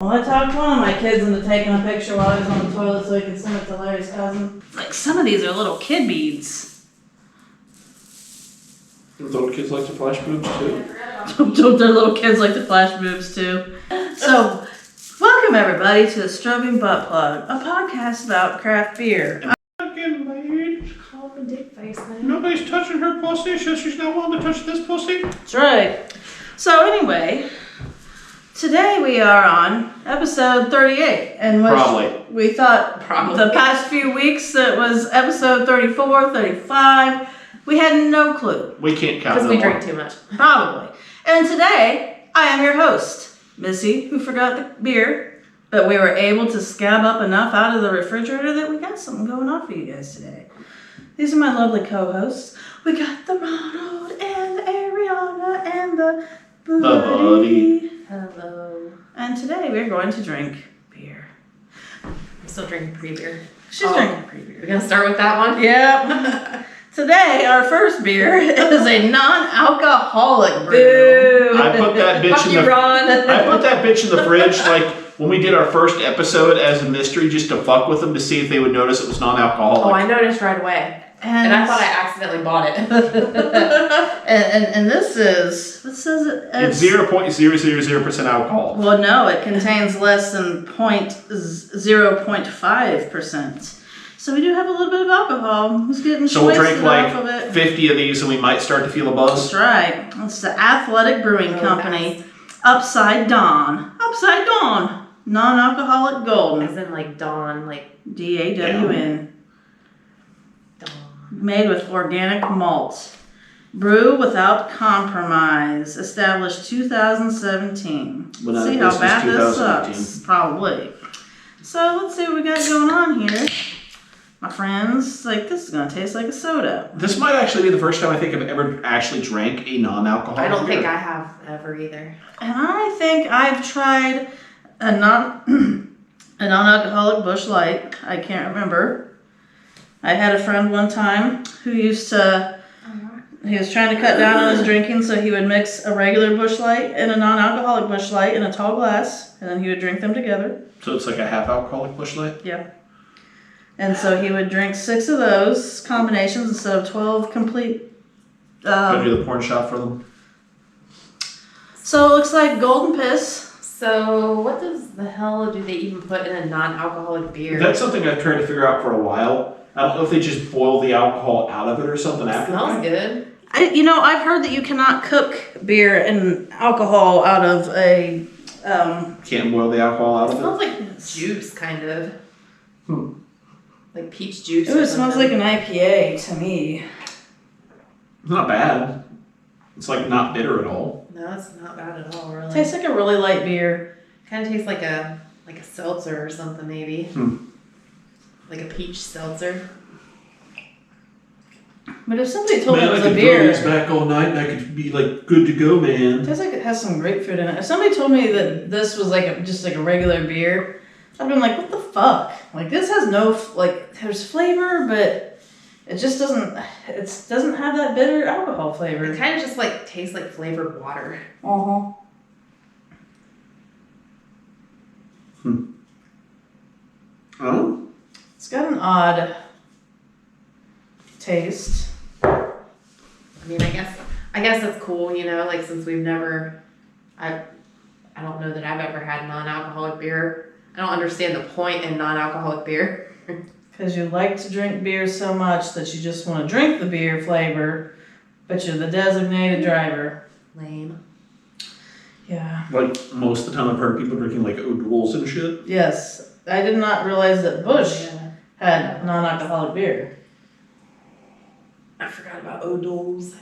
Well, I talked one of my kids into taking a picture while I was on the toilet so he could send it to Larry's cousin. Like, some of these are little kid beads. Little kids like to flash boobs too. Don't their little kids like to flash boobs too? So, welcome everybody to the Strobing Butt Plug, a podcast about craft beer. I'm getting laid. Call him a dick face, man. Nobody's touching her pussy, so she's not willing to touch this pussy. That's right. So anyway, today we are on episode 38, and we thought the past few weeks it was episode 34, 35. We had no clue. We can't count. Because we drink too much. Probably. And today, I am your host, Missy, who forgot the beer, but we were able to scab up enough out of the refrigerator that we got something going on for you guys today. These are my lovely co-hosts. We got the Ronald and the Ariana and the Buddy. Hello. And today we're going to drink beer. I'm still drinking pre-beer. She's drinking pre-beer. We're going to start with that one? Yep. Today, our first beer is a non-alcoholic brew. I put that bitch in the fridge like when we did our first episode as a mystery just to fuck with them to see if they would notice it was non-alcoholic. Oh, I noticed right away. And I thought I accidentally bought it. and this is, what says it? It's 0.000% alcohol. Well, no, it contains less than 0.5%. So we do have a little bit of alcohol. Who's getting So we'll drink off of it. 50 of these and we might start to feel a buzz. That's right. It's the Athletic Brewing Company. Upside Dawn. Upside Dawn. Non-alcoholic golden. As in like Dawn, like DAWN. Dawn. Made with organic malt. Brew without compromise. Established 2017. Well, see how bad this sucks. Probably. So let's see what we got going on here. My friends, like, this is going to taste like a soda. This might actually be the first time I think I've ever actually drank a non-alcoholic I don't beer. think I have ever either. And I think I've tried a non-alcoholic Busch Light. I can't remember. I had a friend one time who used to, he was trying to cut down on his drinking, so he would mix a regular Busch Light and a non-alcoholic Busch Light in a tall glass, and then he would drink them together. So it's like a half alcoholic Busch Light? Yeah. And so he would drink 6 of those combinations instead of 12 complete. Go do the porn shop for them. So it looks like Golden Piss. So what does the hell do they even put in a non-alcoholic beer? That's something I've tried to figure out for a while. I don't know if they just boil the alcohol out of it or something It after. smells good. I've heard that you cannot cook beer and alcohol out of a... Can't boil the alcohol out It of smells like juice, kind of. Like peach juice. It smells like an IPA to me. It's not bad. It's like not bitter at all. No, it's not bad at all, really. Tastes like a really light beer. Kind of tastes like a seltzer or something, maybe. Like a peach seltzer. But if somebody told me it was a beer... back all night and I could be like good to go, man. It tastes like it has some grapefruit in it. If somebody told me that this was like just like a regular beer, I'd been like, what the fuck? Like, this has no, there's flavor, but it just doesn't have that bitter alcohol flavor. It kind of just like tastes like flavored water. Uh-huh. Oh? It's got an odd taste. I mean, I guess it's cool, like since we've never, I don't know that I've ever had non-alcoholic beer. I don't understand the point in non-alcoholic beer. Because you like to drink beer so much that you just want to drink the beer flavor, but you're the designated driver. Lame. Yeah. Like most of the time I've heard people drinking like O'Doul's and shit. Yes. I did not realize that Busch had non-alcoholic beer. I forgot about O'Doul's.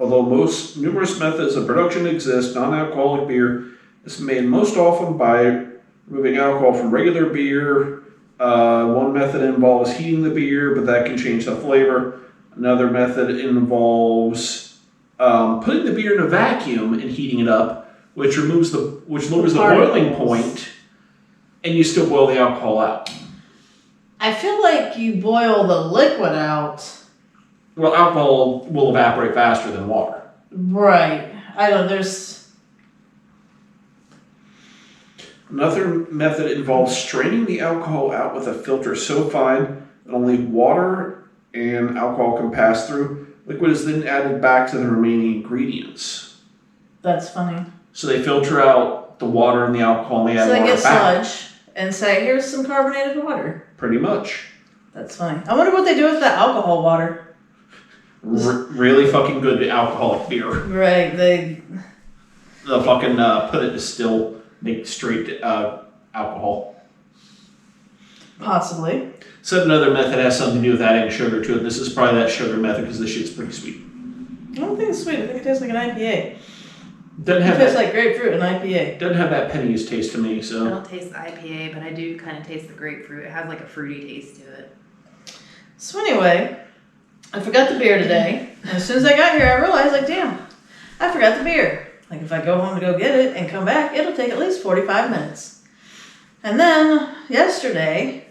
Although numerous methods of production exist, non-alcoholic beer is made most often by removing alcohol from regular beer. One method involves heating the beer, but that can change the flavor. Another method involves putting the beer in a vacuum and heating it up, which lowers the boiling point, and you still boil the alcohol out. I feel like you boil the liquid out Well, alcohol will evaporate faster than water. Right. I don't, there's... Another method involves straining the alcohol out with a filter so fine that only water and alcohol can pass through. Liquid is then added back to the remaining ingredients. That's funny. So they filter out the water and the alcohol and they add So they water get back. sludge and say, here's some carbonated water. Pretty much. That's funny. I wonder what they do with the alcohol water. Really fucking good alcoholic beer. Right, they... They'll fucking put it to still make straight alcohol. Possibly. So another method has something to do with adding sugar to it. This is probably that sugar method because this shit's pretty sweet. I don't think it's sweet. I think it tastes like an IPA. Doesn't It have tastes that, like grapefruit and IPA. doesn't have that pennies taste to me. I So don't taste the IPA, but I do kind of taste the grapefruit. It has like a fruity taste to it. So anyway, I forgot the beer today. And as soon as I got here, I realized, like, damn, I forgot the beer. Like, if I go home to go get it and come back, it'll take at least 45 minutes. And then, yesterday,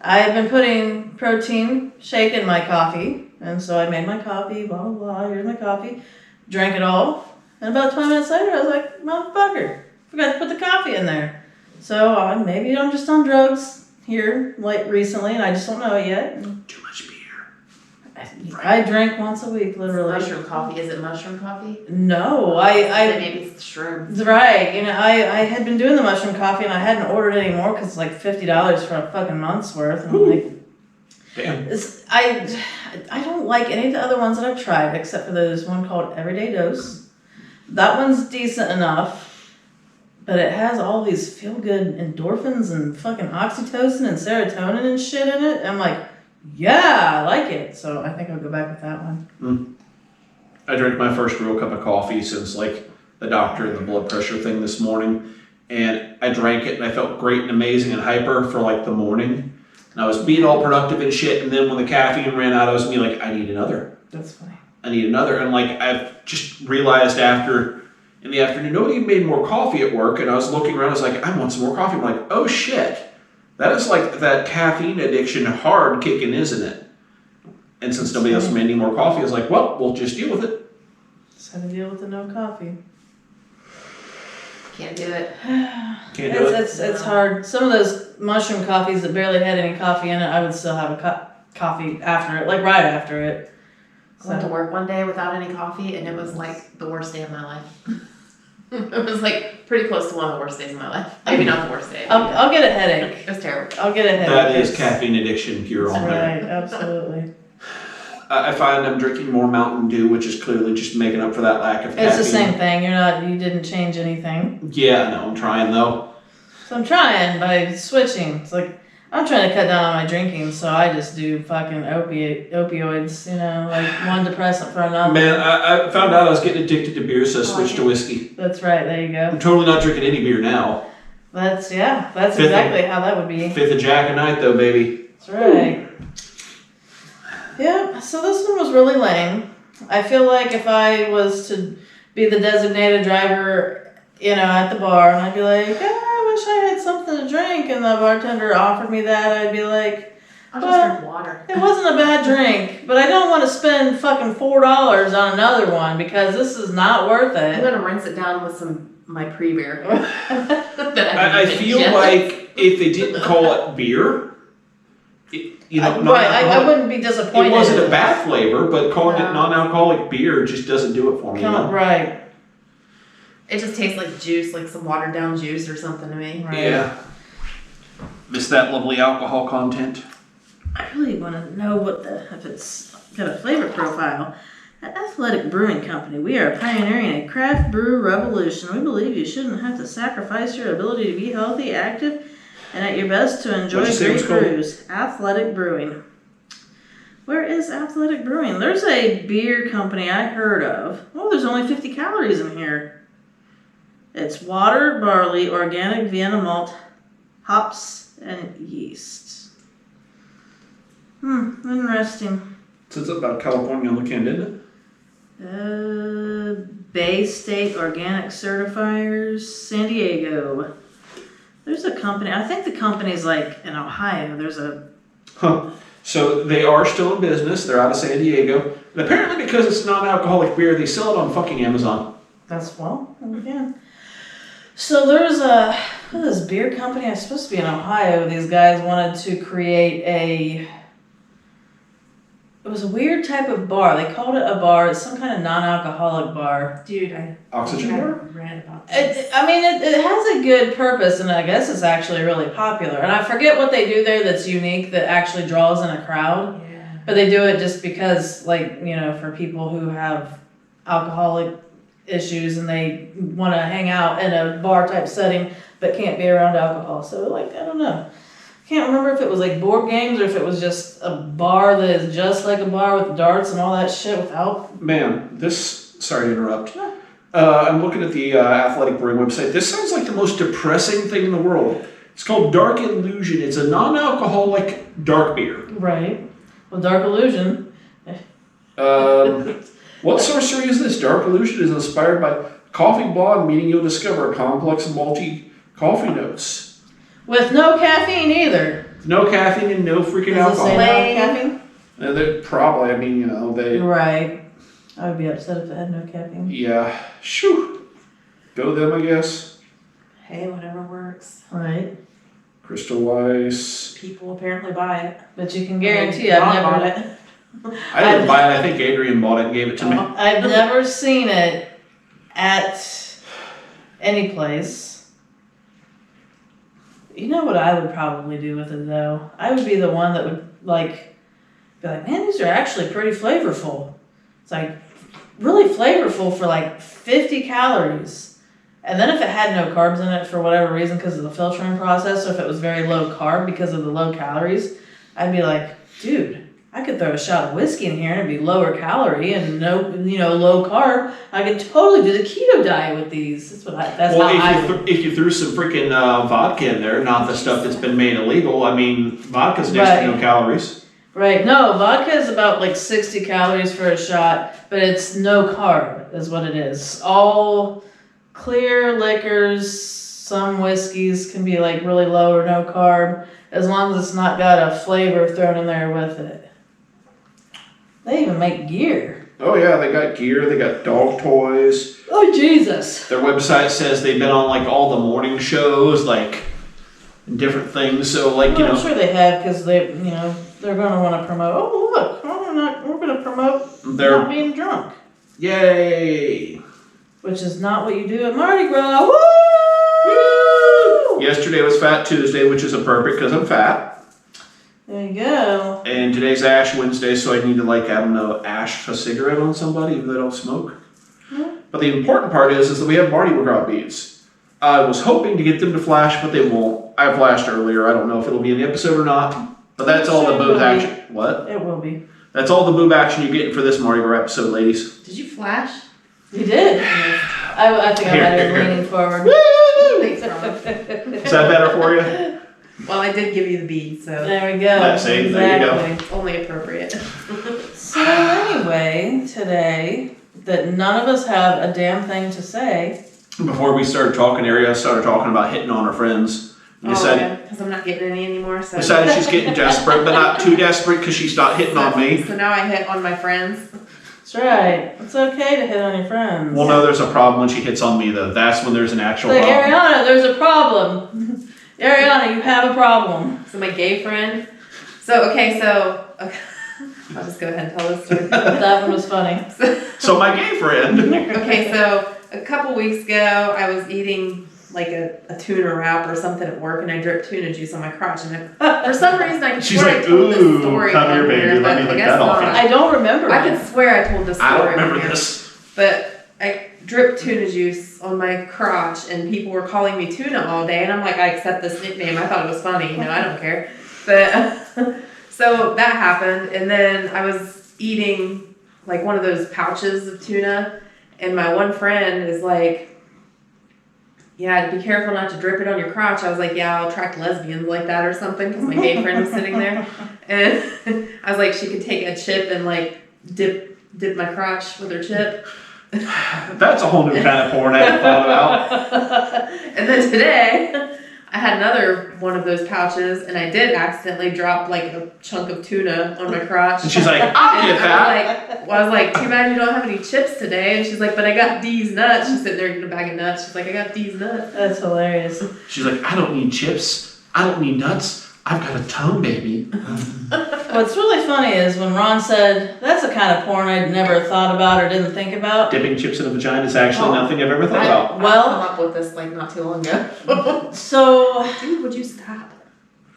I had been putting protein shake in my coffee. And so I made my coffee, blah, blah, blah. Here's my coffee. Drank it all. And about 20 minutes later, I was like, motherfucker, forgot to put the coffee in there. So maybe I'm just on drugs here, like, recently, and I just don't know it yet. too much beer. I drink once a week, literally. Mushroom coffee. Is it mushroom coffee? No, Then maybe it's shrooms. right. You know, I had been doing the mushroom coffee and I hadn't ordered any more because it's like $50 for a fucking month's worth. And I'm like, Damn. I don't like any of the other ones that I've tried except for there's one called Everyday Dose. That one's decent enough, but it has all these feel-good endorphins and fucking oxytocin and serotonin and shit in it. I'm like, yeah, I like it. So I think I'll go back with that one. I drank my first real cup of coffee since like the doctor and the blood pressure thing this morning, and I drank it and I felt great and amazing and hyper for like the morning, and I was being all productive and shit. And then when the caffeine ran out, I was being like, I need another. That's funny. I need another. And like I've just realized after in the afternoon, nobody made more coffee at work, and I was looking around. I was like, I want some more coffee. I'm like, oh shit. That is like that caffeine addiction hard kicking, isn't it? And since nobody else made any more coffee, I was like, well, we'll just deal with it. Just had to deal with the no coffee. Can't do it. Can't do it. It's hard. Some of those mushroom coffees that barely had any coffee in it, I would still have a coffee after it, like right after it. I went to work one day without any coffee, and it was like the worst day of my life. It was like pretty close to one of the worst days of my life. Maybe not the worst day. I'll get a headache. It was terrible. I'll get a headache. That is caffeine addiction pure on there. Right, absolutely. I find I'm drinking more Mountain Dew, which is clearly just making up for that lack of caffeine. It's the same thing. You didn't change anything. Yeah, no, I'm trying though. So I'm trying by switching. It's like, I'm trying to cut down on my drinking, so I just do fucking opioids, you know, like one depressant for another. Man, I found out I was getting addicted to beer, so I switched to whiskey. That's right, there you go. I'm totally not drinking any beer now. That's Fifth exactly how that would be. Fifth of Jack a night though, baby. That's right. Yeah, so this one was really lame. I feel like if I was to be the designated driver, you know, at the bar, and I'd be like, I wish I had something to drink, and the bartender offered me that, I'd be like, I'll just drink water. it wasn't a bad drink, but I don't want to spend fucking $4 on another one because this is not worth I'm it. gonna rinse it down with my pre-beer. I feel like if they didn't call it beer, you know, Right, I wouldn't be disappointed. It wasn't a bad flavor, but calling No. it non-alcoholic beer just doesn't do it for me. You know? Right. It just tastes like juice, like some watered down juice or something to me. Right. Yeah. Miss that lovely alcohol content. I really want to know if it's got a flavor profile. At Athletic Brewing Company, we are pioneering a craft brew revolution. We believe you shouldn't have to sacrifice your ability to be healthy, active, and at your best to enjoy What'd you say it great was called? brews. Athletic Brewing. Where is Athletic Brewing? There's a beer company I heard of. Oh, there's only 50 calories in here. It's water, barley, organic Vienna malt, hops, and yeast. Interesting. So it's about California on the can, didn't it? Bay State Organic Certifiers, San Diego. There's a company, I think the company's like in Ohio. There's a... Huh. So they are still in business. They're out of San Diego. And apparently because it's non-alcoholic beer, they sell it on fucking Amazon. That's again. So there's this beer company. It's supposed to be in Ohio. These guys wanted to create it was a weird type of bar. They called it a bar. It's some kind of non-alcoholic bar. Dude, Oxygen I bar? read about this. It has a good purpose, and I guess it's actually really popular. And I forget what they do there that's unique that actually draws in a crowd. Yeah. But they do it just because, like, for people who have alcoholic issues and they want to hang out in a bar type setting but can't be around alcohol. So, like, I don't know. Can't remember if it was like board games or if it was just a bar that is just like a bar with darts and all that shit without. Man, sorry to interrupt. I'm looking at the Athletic Brewing website. This sounds like the most depressing thing in the world. It's called Dark Illusion. It's a non-alcoholic dark beer. Right. Well, Dark Illusion. What sorcery is this? Dark Illusion is inspired by coffee blog, meaning you'll discover complex and malty coffee notes. With no caffeine either. No caffeine and no freaking Does it alcohol. say no caffeine? They probably, they... Right. I would be upset if it had no caffeine. Yeah. Shoo. Go them, I guess. Hey, whatever works. Right. Crystal Weiss. People apparently buy it. But you can guarantee I've never... bought it. I didn't buy it. I think Adrian bought it and gave it to me. I've never seen it at any place. You know what I would probably do with it though? I would be the one that would be like, man, these are actually pretty flavorful. It's like really flavorful for like 50 calories. And then if it had no carbs in it for whatever reason because of the filtering process, or if it was very low carb because of the low calories, I'd be like, dude, I could throw a shot of whiskey in here and it'd be lower calorie and no, low carb. I could totally do the keto diet with these. If you threw some freaking vodka in there, not the stuff that's been made illegal. I mean, vodka's next to no calories. Right. No, vodka is about like 60 calories for a shot, but it's no carb is what it is. All clear liquors, some whiskeys can be like really low or no carb, as long as it's not got a flavor thrown in there with it. They even make gear. Oh yeah, they got gear, they got dog toys. Oh Jesus. Their website says they've been on like all the morning shows, like different things. So like, I'm sure they have because they're going to want to promote. Oh look, we're going to promote not being drunk. Yay! Which is not what you do at Mardi Gras. Woo! Woo! Yesterday was Fat Tuesday, which is a perfect because I'm fat. There you go. And today's Ash Wednesday, so I need to ash a cigarette on somebody even though they don't smoke. Mm-hmm. But the important part is that we have Mardi Gras beads. I was hoping to get them to flash, but they won't. I flashed earlier. I don't know if it'll be in the episode or not. But that's all the boob action. What? It will be. That's all the boob action you're getting for this Mardi Gras episode, ladies. Did you flash? You did. I think I'm better leaning forward. Woo! Thanks, Ron. Is that better for you? Well, I did give you the bead, so There we go. That's it. Exactly. There you go. it's only appropriate. So anyway, today, that none of us have a damn thing to say. Before we started talking, Ariana started talking about hitting on her friends. Because I'm not getting any anymore. So Decided she's getting desperate, but not too desperate because she's not hitting on me. So now I hit on my friends. That's right. It's okay to hit on your friends. Well, no, there's a problem when she hits on me, though. That's when there's an actual Like, problem. Ariana, there's a problem. Ariana, you have a problem. So my gay friend. Okay. I'll just go ahead and tell this story. That one was funny. So my gay friend. Okay, so a couple weeks ago, I was eating like a tuna wrap or something at work, and I dripped tuna juice on my crotch. And for some reason, I could She's swear like, I told "Ooh, this story come here, on baby, here, let but me I lick guess that off not. I don't remember I it. could swear I told this story. I don't remember on here. this. But I dripped tuna juice on my crotch, and people were calling me Tuna all day, and I'm like, I accept this nickname. I thought it was funny, I don't care. But so that happened, and then I was eating like one of those pouches of tuna, and my one friend is like, yeah, be careful not to drip it on your crotch. I was like, yeah, I'll attract lesbians like that or something, because my gay friend was sitting there, and I was like, she could take a chip and like dip my crotch with her chip. That's a whole new kind of porn I hadn't thought about. And then today, I had another one of those pouches, and I did accidentally drop like a chunk of tuna on my crotch. And she's like, I'll get that. I was like, too bad you don't have any chips today. And she's like, but I got these nuts. She's sitting there eating a bag of nuts. She's like, I got these nuts. That's hilarious. She's like, I don't need chips. I don't need nuts. I've got a tongue, baby. What's really funny is when Ron said, that's the kind of porn I'd never thought about or didn't think about. Dipping chips in a vagina is actually nothing I've ever thought about. Well, I came up with this like not too long ago. So, Dude, would you stop?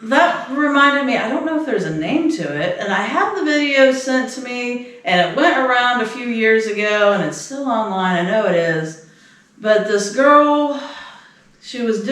that reminded me, I don't know if there's a name to it, and I had the video sent to me, and it went around a few years ago, and it's still online, I know it is. But this girl, she was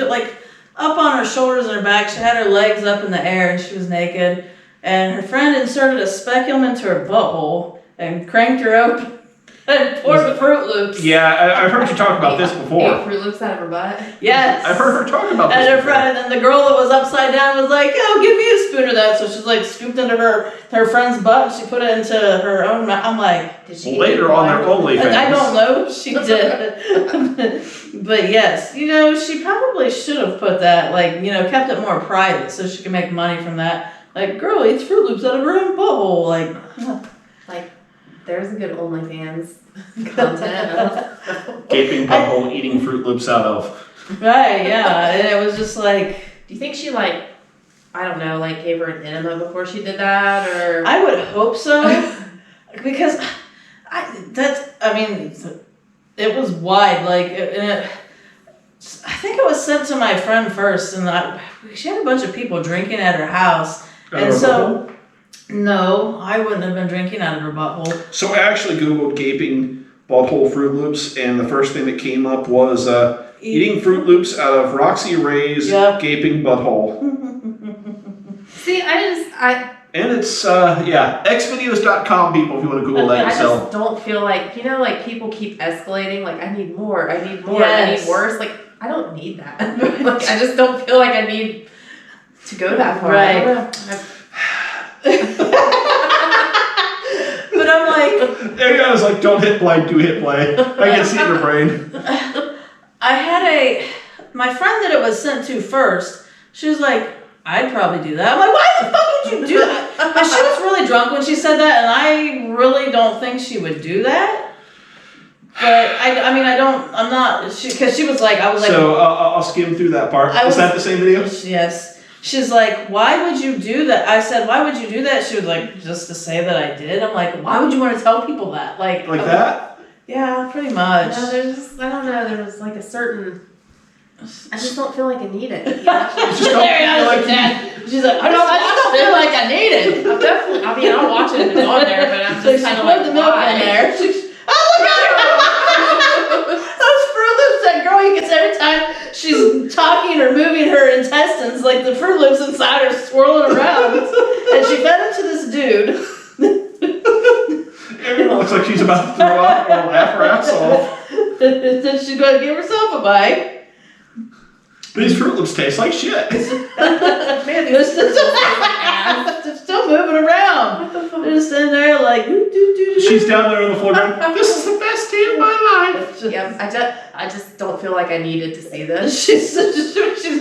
up on her shoulders and her back, she had her legs up in the air, and she was naked. And her friend inserted a speculum into her butthole and cranked her open and poured the Fruit Loops. Yeah, I've heard you talk about this before. Ate Fruit Loops out of her butt? Yes. I've heard her talk about this And her before. friend, and the girl that was upside down was like, "Oh, give me a spoon of that." So she's like scooped into her friend's butt, and she put it into her own mouth. I'm like, Did she later on their OnlyFans. I don't know if she did. But yes, she probably should have put that, kept it more private so she could make money from that. Like, girl eats Fruit Loops out of her own butthole. Like, there's a good OnlyFans content. Gaping butthole eating Fruit Loops out of. Right, yeah. And it was just like, Do you think she I don't know, gave her an enema before she did that, or? I would hope so. Because it was wide, I think it was sent to my friend first, and she had a bunch of people drinking at her house. And so, no, I wouldn't have been drinking out of her butthole. So I actually Googled gaping butthole Fruit Loops, and the first thing that came up was eating Fruit Loops out of Roxy Ray's gaping butthole. See, And it's, xvideos.com, people, if you want to Google that I yourself. just don't feel people keep escalating, I need more, I need more, Yes. I need worse. I don't need that. I just don't feel like I need to go that far. Right. I don't know. But I'm like, Ariana's like, don't hit play, do hit play. I can see your brain. I had my friend that it was sent to first, she was like, I'd probably do that. I'm like, why the fuck would you do that? And she was really drunk when she said that, and I really don't think she would do that. But because she was like, I was like. So I'll skim through that part. Is that the same video? Yes. She's like, why would you do that? I said, why would you do that? She was like, just to say that I did. I'm like, why would you want to tell people that? Like that? Yeah, pretty much. No, I don't know, there's a certain, I just don't feel like I need it. You know? It's just She's like, I just don't feel like I need it. I'm definitely, I'll watch it if it's on there, but I'm just kind of like, the milk why? in there. Oh, look at her! Those Fruit Loops that girl gets every time she's talking or moving her intestines, like the Fruit Loops inside are swirling around. And she fed it to this dude. Everyone looks like she's about to throw up or laugh her ass off. Then she's going to give herself a bite. These Fruit Loops taste like shit. Man, They're still moving around. They're just sitting there like, She's down there on the floor going, this is the best day of my life. yeah, I just don't feel like I needed to see this. She's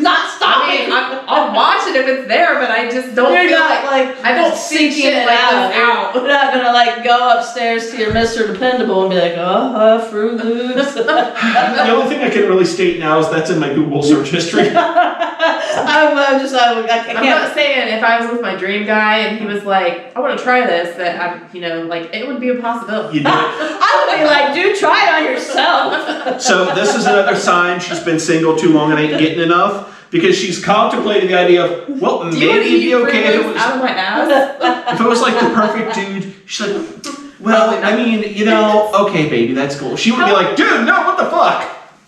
not stopping. I'll watch it if it's there, but I just don't You're feel not like I don't seek seeking shit it like out. this out. You're not gonna go upstairs to your Mr. Dependable and be like, Fruit Loops. The only thing I can really state now is that's in my Google search history. I I'm can't. not saying if I was with my dream guy and he was like, I want to try this, that it would be a possibility. You do it. I would be like, dude, try it on yourself. So this is another sign she's been single too long and ain't getting enough. Because she's contemplating the idea of, well, Do you want maybe to it'd be eat okay if it Fruit Loops was out of my ass? if it was like the perfect dude. She's like, well, I mean, okay, baby, that's cool. She would be like, dude, no, what the fuck?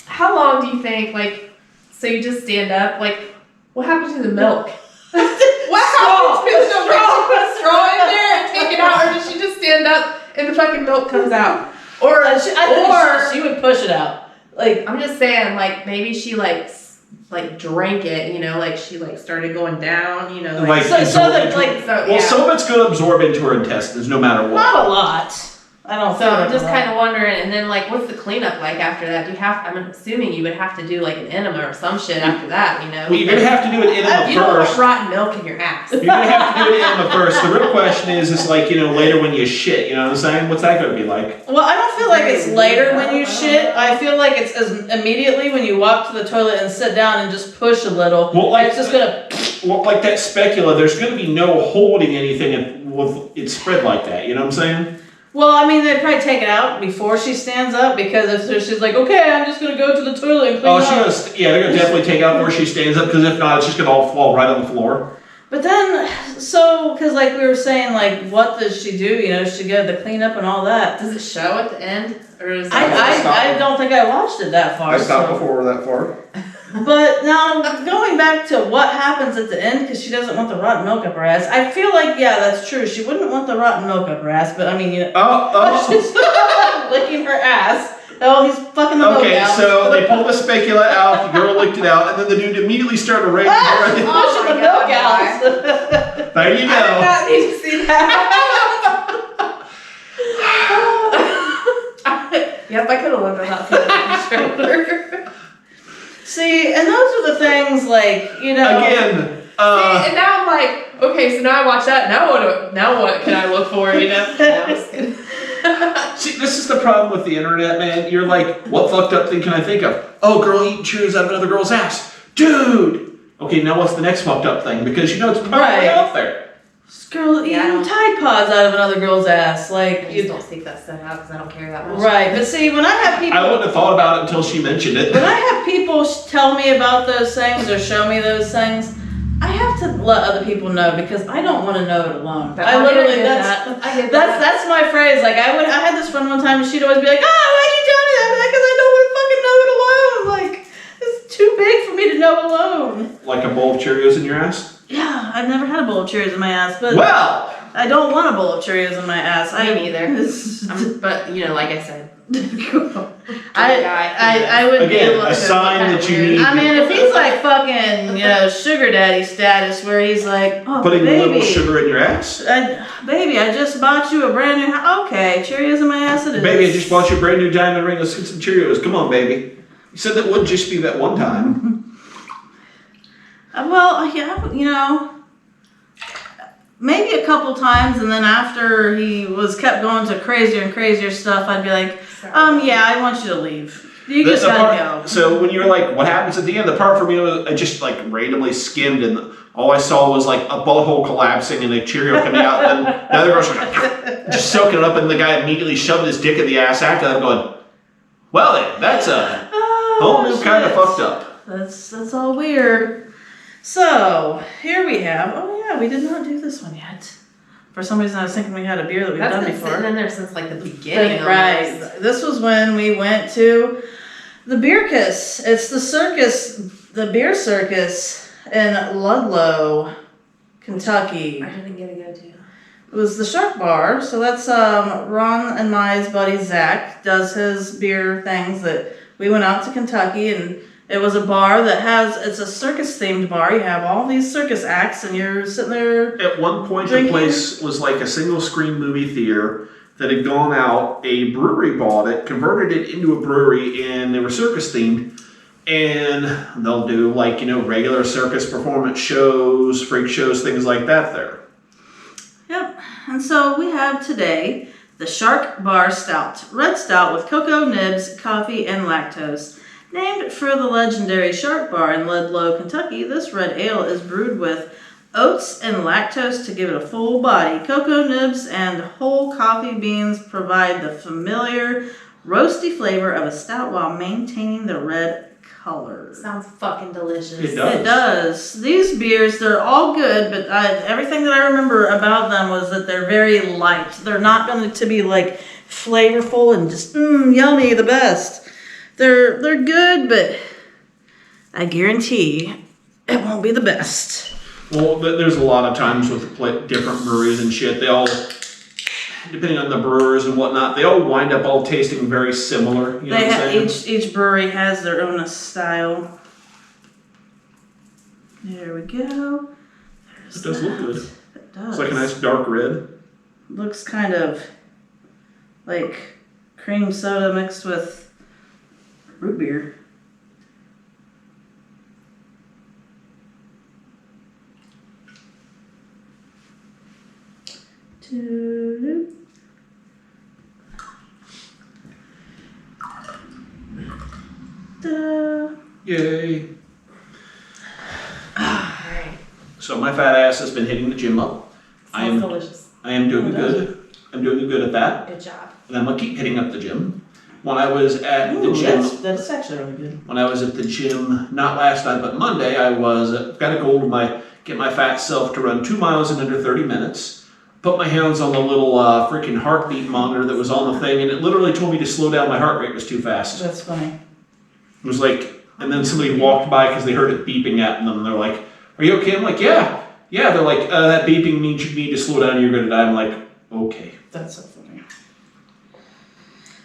How long do you think, so you just stand up, what happened to the milk? What happened to the milk? Did she put a straw in there and take it out, or did she just stand up and the fucking milk comes out? Or I think she would push it out. I'm just saying, maybe she drank it, she started going down, Well, some of it's going to absorb into her intestines no matter what. Not a lot. I don't So feel I'm like just a kind of wondering, and then like, what's the cleanup like after that? Do you have? I'm assuming you would have to do like an enema or some shit after that, you know? Well, you're gonna have to do an enema You don't want first. rotten milk in your ass. You're gonna have to do an enema first. The real question is like, later when you shit, you know what I'm saying? What's that gonna be like? Well, I don't feel like it's later when you I don't shit. know. I feel like it's as immediately when you walk to the toilet and sit down and just push a little. Well, like it's just gonna. Well, like that specula, there's gonna be no holding anything with it spread like that. You know what I'm saying? Well, I mean, they'd probably take it out before she stands up because if she's like, okay, I'm just gonna go to the toilet and clean Oh, up. they're gonna definitely take out where she stands up because if not, it's just gonna all fall right on the floor. But then, because like we were saying, like, what does she do? You know, she get the cleanup and all that. Does it show at the end, or is it? I don't think I watched it that far. I stopped so. before we're that far. But now, going back to what happens at the end, because she doesn't want the rotten milk up her ass, I feel like, yeah, that's true. She wouldn't want the rotten milk up her ass, but I mean, she's licking her ass. Oh, he's fucking the milk Okay, out. so they pulled the specula out, the girl licked it out, and then the dude immediately started raping her. Pushing Oh the my milk God, out. There you I did go. not need to see that. Yep, I could have lived without seeing that trailer. See, and those are the things, like, Again, And now I'm like, okay, so now I watch that. Now what can I look for? You know? No, I'm just kidding. see, this is the problem with the internet, man. You're like, what fucked up thing can I think of? Oh, girl eating Cheerios out of another girl's ass. Dude! Okay, now what's the next fucked up thing? Because you know it's probably Right. out there. this girl eating Tide Pods out of another girl's ass. Like, I just don't seek that stuff out because I don't care that much. right, but see, when I have people... I wouldn't have thought about it until she mentioned it. When I have people tell me about those things or show me those things, I have to let other people know because I don't want to know it alone. But I literally, get that. I get that. that's my phrase. Like I had this friend one time and she'd always be like, "Oh, why'd you tell me that?" I'd be like, "Cause I don't want to fucking know it alone. Like it's too big for me to know alone." Like a bowl of Cheerios in your ass? Yeah, I've never had a bowl of Cheerios in my ass, but Well! I don't want a bowl of Cheerios in my ass. Me neither. But you know, like I said, I would be Again, able a to. sign that you need. I mean, if he's like fucking, sugar daddy status, where he's like, oh, Putting a baby, little sugar in your ass? baby, I just bought you a brand new house. Okay, Cheerios in my ass it is. Baby, I just bought you a brand new diamond ring. Let's get some Cheerios. Come on, baby. You said that would just be that one time. Well, yeah, maybe a couple times, and then after he kept going to crazier and crazier stuff, I'd be like, yeah, I want you to leave. You just gotta go. So when you're like, what happens at the end? The part for me was I just like randomly skimmed, and all I saw was like a butthole collapsing and a Cheerio coming out, and then the other girl's like, just soaking it up, and the guy immediately shoved his dick in the ass after that. I'm going, well then, that's a whole new kind of fucked up. That's all weird. So here we have. Oh yeah, we did not do this one yet. For some reason, I was thinking we had a beer that we've that's done been before. sitting in there since like the beginning. Right. Almost. This was when we went to the Beer Kiss. It's the circus, the beer circus in Ludlow, Kentucky. I didn't get to go to. It was the Shark Bar. So that's Ron and my buddy Zach does his beer things. That we went out to Kentucky, and it was a bar that it's a circus themed bar. You have all these circus acts, and you're sitting there. At one point, drinking. the place was like a single screen movie theater that had gone out. A brewery bought it, converted it into a brewery, and they were circus themed. And they'll do like, regular circus performance shows, freak shows, things like that there. Yep. And so we have today the Shark Bar Stout, red stout with cocoa nibs, coffee, and lactose. Named for the legendary Shark Bar in Ludlow, Kentucky, this red ale is brewed with oats and lactose to give it a full body. Cocoa nibs and whole coffee beans provide the familiar roasty flavor of a stout while maintaining the red color. Sounds fucking delicious. It does. It does. These beers, they're all good, but everything that I remember about them was that they're very light. They're not going to be like flavorful and just yummy, the best. They're good, but I guarantee it won't be the best. Well, there's a lot of times with different breweries and shit, they all, depending on the brewers and whatnot, they all wind up all tasting very similar. You know what I'm saying? Each brewery has their own style. There we go. It does look good. It does. It's like a nice dark red. Looks kind of like cream soda mixed with root beer. Doo-doo. Da. Yay. Alright. So my fat ass has been hitting the gym up. Smells delicious. I am doing Oh, does good. I'm doing good at that. Good job. And I'm gonna keep hitting up the gym. When I was at the Ooh, gym, that's actually really good. when I was at the gym, not last night, but Monday, I was got a goal to get my fat self to run 2 miles in under 30 minutes. Put my hands on the little freaking heartbeat monitor that was on the thing, and it literally told me to slow down. My heart rate was too fast. That's funny. It was like, and then somebody walked by because they heard it beeping at them. They're like, "Are you okay?" I'm like, "Yeah." Yeah, they're like, "That beeping means you need to slow down. You're gonna die." I'm like, "Okay." That's so funny.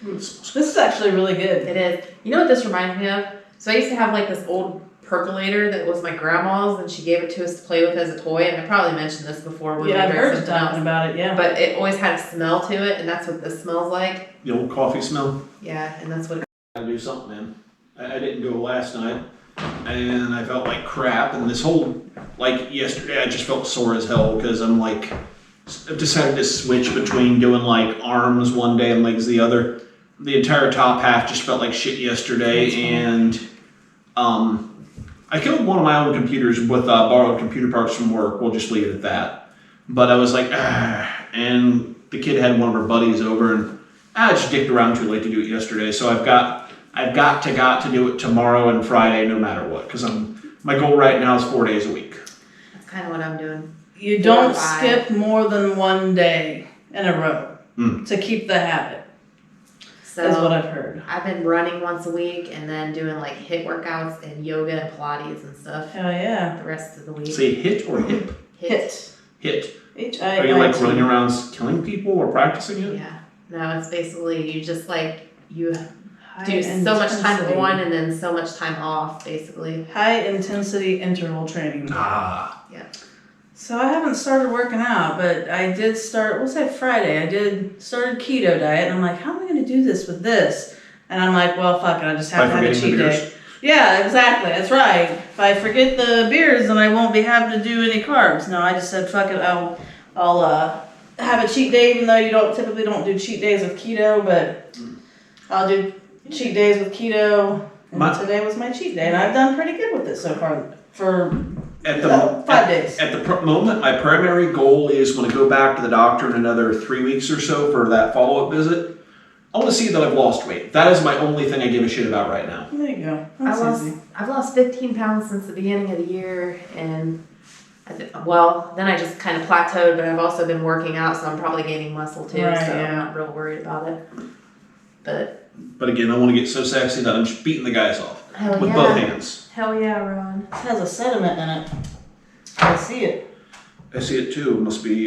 Ooh, This is actually really good. It is. You know what this reminds me of? So I used to have like this old percolator that was my grandma's, and she gave it to us to play with as a toy. And I probably mentioned this before when Yeah, I've we heard drank you something talking else. about it, yeah. But it always had a smell to it, and that's what this smells like. The old coffee smell. Yeah, and that's what. Gotta do something, man. I didn't go last night, and I felt like crap. And this whole, like yesterday, I just felt sore as hell because I'm like, I've decided to switch between doing like arms one day and legs the other. The entire top half just felt like shit yesterday, and I killed one of my own computers with borrowed computer parts from work. We'll just leave it at that. But I was like, and the kid had one of her buddies over, and I just dicked around too late to do it yesterday. So I've got to do it tomorrow and Friday, no matter what, because my goal right now is 4 days a week. That's kind of what I'm doing. You 4 or don't 5. skip more than one day in a row to keep the habit, So is what I've heard. I've been running once a week and then doing like HIIT workouts and yoga and Pilates and stuff Hell yeah. the rest of the week. Say hit or hip? Hit. Hit. H-I-I-T. Are you like running around killing people or practicing it? Yeah. No, it's basically you just like you High do so much time intensity. on and then so much time off, basically. High intensity interval training. Ah. Yeah. So I haven't started working out, but I did start, we'll say Friday, started keto diet, and I'm like, how am I going to do this with this? And I'm like, well, fuck it, I just have to have a cheat day. Yeah, exactly, that's right. If I forget the beers, then I won't be having to do any carbs. No, I just said, fuck it, I'll have a cheat day, even though you typically don't do cheat days with keto, but I'll do cheat days with keto, and today was my cheat day, and I've done pretty good with it so far for 5 days. At the moment, my primary goal is when I go back to the doctor in another 3 weeks or so for that follow-up visit, I want to see that I've lost weight. That is my only thing I give a shit about right now. There you go. That's easy. I've lost 15 pounds since the beginning of the year, and then I just kind of plateaued, but I've also been working out, so I'm probably gaining muscle too, Right, so yeah. I'm not real worried about it. But again, I want to get so sexy that I'm just beating the guys off Hell with yeah. both hands. Hell yeah, Ron. It has a sediment in it. I see it. I see it too. It must be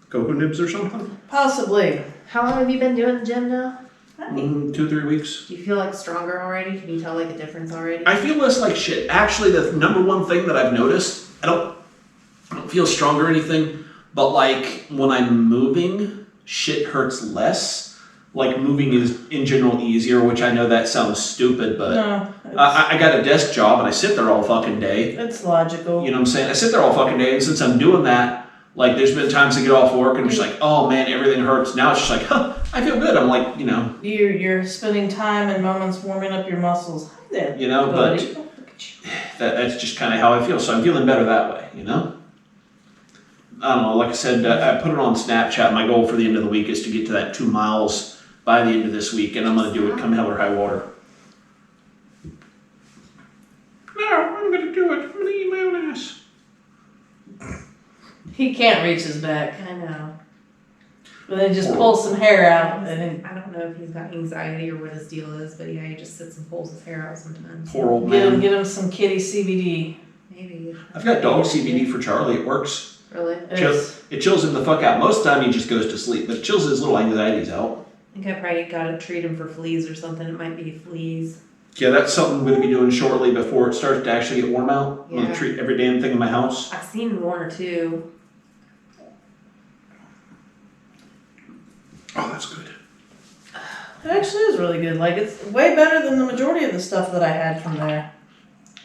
cocoa nibs or something. Possibly. How long have you been doing the gym now? 2 3 weeks. Do you feel like stronger already? Can you tell like a difference already? I feel less like shit. Actually, the number one thing that I've noticed, I don't feel strong or anything, but like when I'm moving, shit hurts less. Like moving is in general easier, which I know that sounds stupid, but No, I got a desk job and I sit there all fucking day. it's logical. You know what I'm saying? I sit there all fucking day, and since I'm doing that, like there's been times I get off work and I'm just like, oh man, everything hurts. Now it's just like, I feel good. I'm like, You're spending time and moments warming up your muscles. Hi there, but buddy. Oh, look at you. that's just kind of how I feel. So I'm feeling better that way, I don't know. Like I said, I put it on Snapchat. My goal for the end of the week is to get to that 2 miles by the end of this week, and I'm going to do it come hell or high water. No, I'm going to do it. I'm going to eat my own ass. He can't reach his back. I know. But then just pull some hair out. And I don't know if he's got anxiety or what his deal is, but yeah, he just sits and pulls his hair out sometimes. Poor old then man. get him some kitty CBD. Maybe. I've got dog CBD for Charlie. It works. Really? It chills him the fuck out. Most of the time he just goes to sleep, but it chills his little anxieties out. I think I probably gotta treat him for fleas or something. It might be fleas. Yeah, that's something I'm going to be doing shortly before it starts to actually get warm out. I'm going Yeah. to treat every damn thing in my house. I've seen 1 or 2. Oh, that's good. It actually is really good. Like, it's way better than the majority of the stuff that I had from there.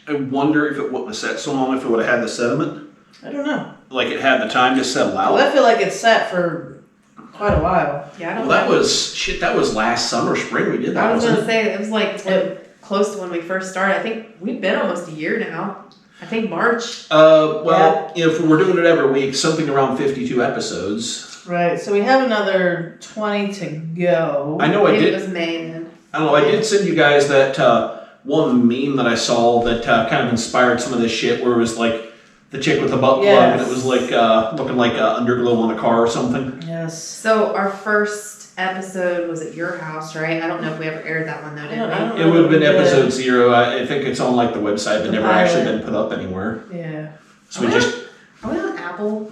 I wonder if it wouldn't have sat so long if it would have had the sediment. I don't know. Like it had the time to settle out. Well, I feel like it's sat for quite a while. Yeah, I don't Well, know. that was last summer, spring we did that. I was wasn't gonna say it was like close to when we first started. I think we've been almost a year now. I think March. If we're doing it every week, something around 52 episodes. Right, so we have another 20 to go. I know I Maybe did. it was May then. I don't know. I did send you guys that one meme that I saw that kind of inspired some of this shit, where it was like the chick with the butt plug, and it was like looking like underglow on a car or something. Yes. So our first episode was at your house, right? I don't know if we ever aired that one though, did we? It would have been episode 0. I think it's on like the website, but never actually been put up anywhere. Yeah. So we just. Are we on Apple?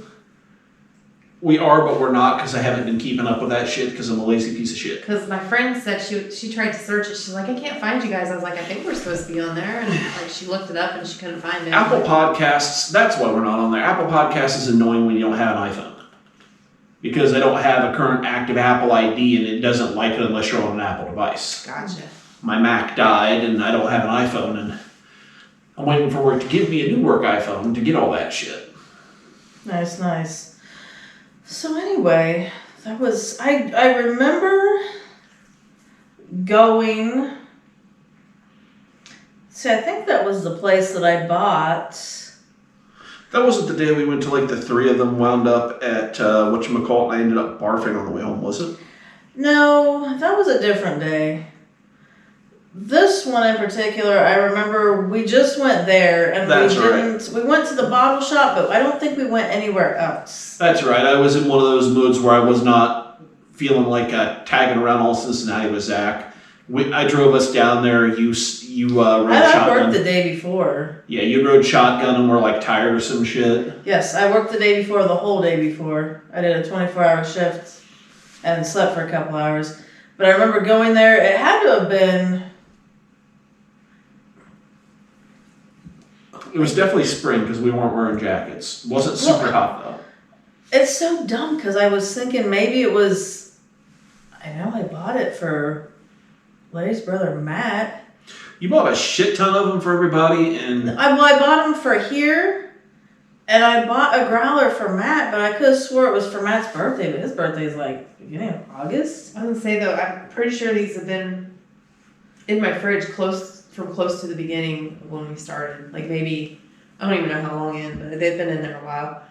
We are, but we're not, because I haven't been keeping up with that shit because I'm a lazy piece of shit. Because my friend said she tried to search it. She's like, I can't find you guys. I was like, I think we're supposed to be on there. And like she looked it up and she couldn't find it. Apple Podcasts, that's why we're not on there. Apple Podcasts is annoying when you don't have an iPhone. Because they don't have a current active Apple ID and it doesn't like it unless you're on an Apple device. Gotcha. My Mac died and I don't have an iPhone, and I'm waiting for work to give me a new work iPhone to get all that shit. Nice, nice. So anyway, that was, I remember going, see, I think that was the place that I bought. That wasn't the day we went to like the 3 of them wound up at whatchamacallit, and I ended up barfing on the way home, was it? No, that was a different day. This one in particular, I remember we just went there and we went to the bottle shop, but I don't think we went anywhere else. That's right. I was in one of those moods where I was not feeling like tagging around all Cincinnati with Zach. I drove us down there. You rode shotgun. I worked the day before. Yeah, you rode shotgun and were like tired or some shit. Yes, I worked the day before, the whole day before. I did a 24-hour shift and slept for a couple hours. But I remember going there. It had to have been... It was definitely spring because we weren't wearing jackets. It wasn't super hot though. It's so dumb because I was thinking maybe it was... I know I bought it for Larry's brother Matt. You bought a shit ton of them for everybody, and I bought them for here, and I bought a growler for Matt, but I could have swore it was for Matt's birthday, but his birthday is like beginning of August. I was gonna say though, I'm pretty sure these have been in my fridge close to the beginning of when we started. Like maybe, I don't even know how long in, but they've been in there a while.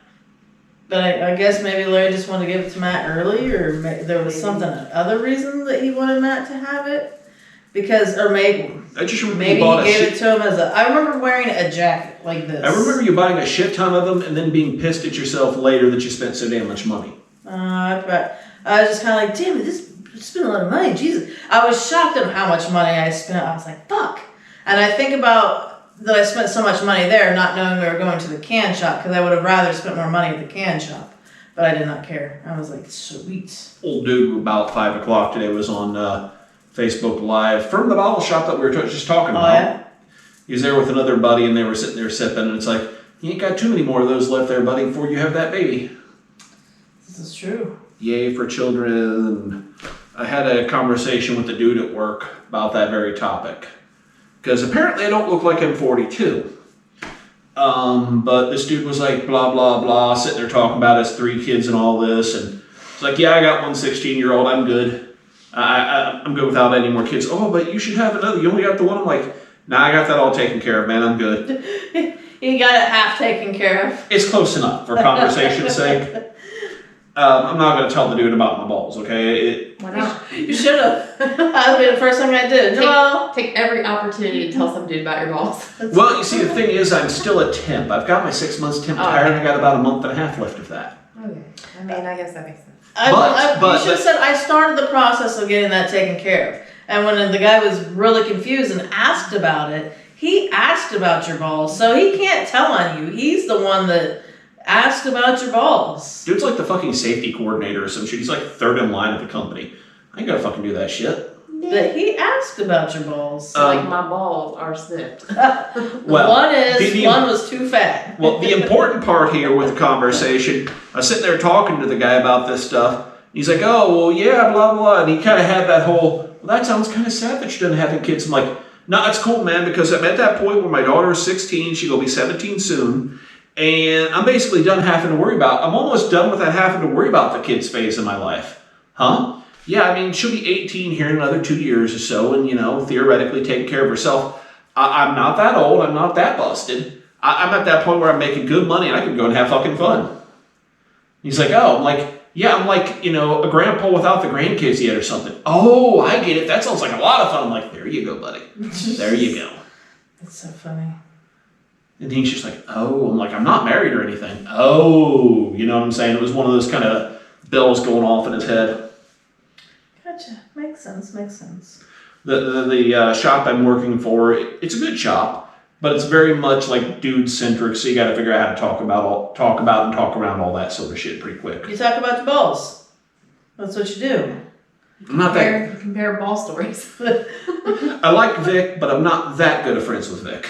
But I guess maybe Larry just wanted to give it to Matt early, or there was other reason that he wanted Matt to have it. Because, or maybe he gave it to him as I remember wearing a jacket like this. I remember you buying a shit ton of them and then being pissed at yourself later that you spent so damn much money. I was just kind of like, damn it, this spent a lot of money, Jesus. I was shocked at how much money I spent. I was like, fuck. And I think about that I spent so much money there not knowing we were going to the can shop, because I would have rather spent more money at the can shop. But I did not care. I was like, sweet. Old dude about 5 o'clock today was on Facebook Live from the bottle shop that we were just talking about. Yeah? He was there with another buddy and they were sitting there sipping, and it's like, you ain't got too many more of those left there, buddy, before you have that baby. This is true. Yay for children. I had a conversation with the dude at work about that very topic. Because apparently I don't look like I'm 42. But this dude was like, blah, blah, blah, sitting there talking about his 3 kids and all this. And it's like, yeah, I got one 16-year-old. I'm good. I'm good without any more kids. Oh, but you should have another. You only got the one. I'm like, nah, I got that all taken care of, man. I'm good. You got it half taken care of. It's close enough for conversation's sake. I'm not going to tell the dude about my balls, okay? Why not? You should have. That would be the first thing I did. Take every opportunity to tell some dude about your balls. Well, you see, the thing is, I'm still a temp. I've got my 6 months temp tire, and I got about a month and a half left of that. Okay. I mean, I guess that makes sense. You should have said I started the process of getting that taken care of. And when the guy was really confused and asked about it, he asked about your balls. So he can't tell on you. He's the one that asked about your balls. Dude's like the fucking safety coordinator or some shit. He's like 3rd in line at the company. I ain't gotta fucking do that shit. But he asked about your balls. Like my balls are snipped. Well, one was too fat. Well, the important part here with the conversation, I was sitting there talking to the guy about this stuff. He's like, oh, well, yeah, blah, blah. And he kind of had that whole, well, that sounds kind of sad that you're done having kids. I'm like, no, it's cool, man, because I'm at that point where my daughter is 16, she's going to be 17 soon, and I'm basically done having to worry about, I'm almost done with that having to worry about the kids phase in my life. Huh? Yeah, I mean, she'll be 18 here in another 2 years or so, and, theoretically taking care of herself. I'm not that old, I'm not that busted. I'm at that point where I'm making good money, and I can go and have fucking fun. He's like, oh, I'm like, yeah, I'm like, a grandpa without the grandkids yet or something. Oh, I get it. That sounds like a lot of fun. I'm like, there you go, buddy. There you go. That's so funny. And he's just like, oh, I'm like, I'm not married or anything. Oh, you know what I'm saying? It was one of those kind of bells going off in his head. Gotcha. Makes sense. The shop I'm working for, it's a good shop, but it's very much like dude-centric, so you got to figure out how to talk about and talk around all that sort of shit pretty quick. You talk about your balls. That's what you do. I'm not that... Compare ball stories. I like Vic, but I'm not that good of friends with Vic.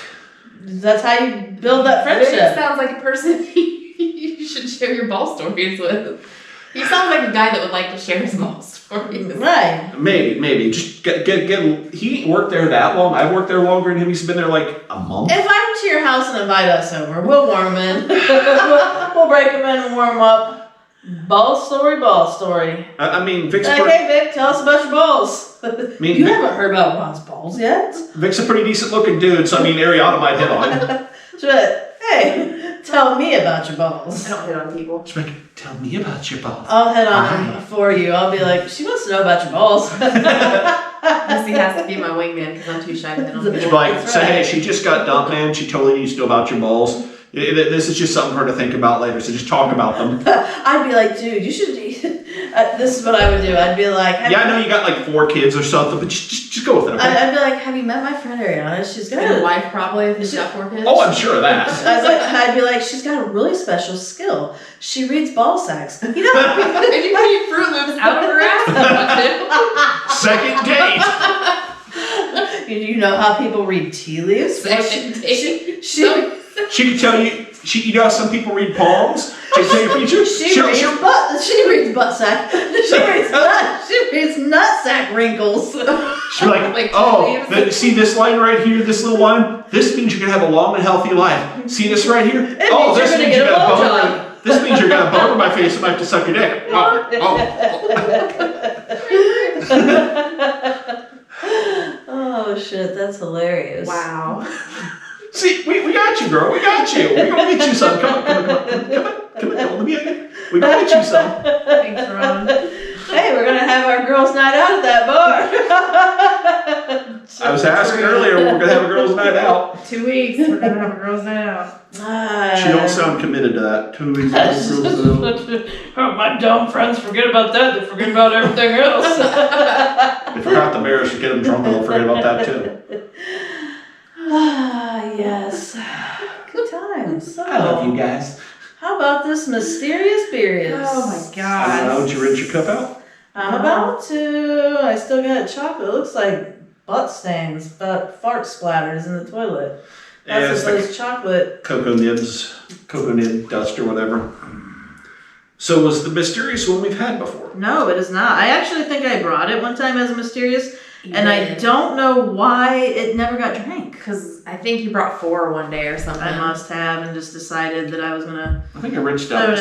That's how you build that friendship. Vic sounds like a person you should share your ball stories with. He sounds like a guy that would like to share his ball stories. Right. Maybe. Just get. He ain't worked there that long. I've worked there longer than him. He's been there like a month. Invite him to your house and invite us over. We'll warm in. we'll break him in and warm up. Ball story. I mean, Vic's like, hey, Vic, tell us about your balls. You Vic, haven't heard about Ron's balls yet. Vic's a pretty decent looking dude, so I mean, Ariana might hit on him. But, hey, tell me about your balls. I don't hit on people. Tell me about your balls. I'll hit on him for you. I'll be like, she wants to know about your balls. Missy has to be my wingman because I'm too shy to hit on people. She's like, say, hey, she just got dumped, man. She totally needs to know about your balls. This is just something for her to think about later, so just talk about them. I'd be like, dude, you should. This is what I would do. I'd be like, I know you got like 4 kids or something, but just go with it. Okay? I'd be like, have you met my friend Ariana? She's got a wife, probably. If she's got 4 kids. Oh, I'm sure of that. I'd be like, she's got a really special skill. She reads ball sacks. And you put Fruit Loops out of her ass. Second date. You know how people read tea leaves? Second date. She can tell you. You know how some people read palms. She reads butt sack. She reads nut sack wrinkles. She's like, see this line right here, this little line? This means you're gonna have a long and healthy life. See this right here? This means you're gonna boner. This means you're gonna boner my face and I have to suck your dick. Oh shit, that's hilarious. Wow. See, we got you, girl. We got you. We're gonna get you some. Come on. Let me in. We're gonna get you some. Thanks, Ron. Hey, we're gonna have our girls' night out at that bar. I was asking earlier, we're gonna have a girls' night out. 2 weeks, we're gonna have a girls' night out. She don't sound committed to that. 2 weeks. My dumb friends forget about that. They forget about everything else. They forgot the marriage to get them drunk. They'll forget about that too. Yes. Good times. So, I love you guys. how about this mysterious beer? Oh my god. I don't know. Did you rinse your cup out? I'm about to. I still got chocolate. It looks like butt stains, but fart splatters in the toilet. That's Yeah, those chocolate. Cocoa nib dust or whatever. So was the mysterious one we've had before? No, it is not. I actually think I brought it one time as a mysterious, and I don't know why it never got drank. Because I think you brought 4 one day or something. I must have, and just decided that I was gonna. I think I rinsed out. It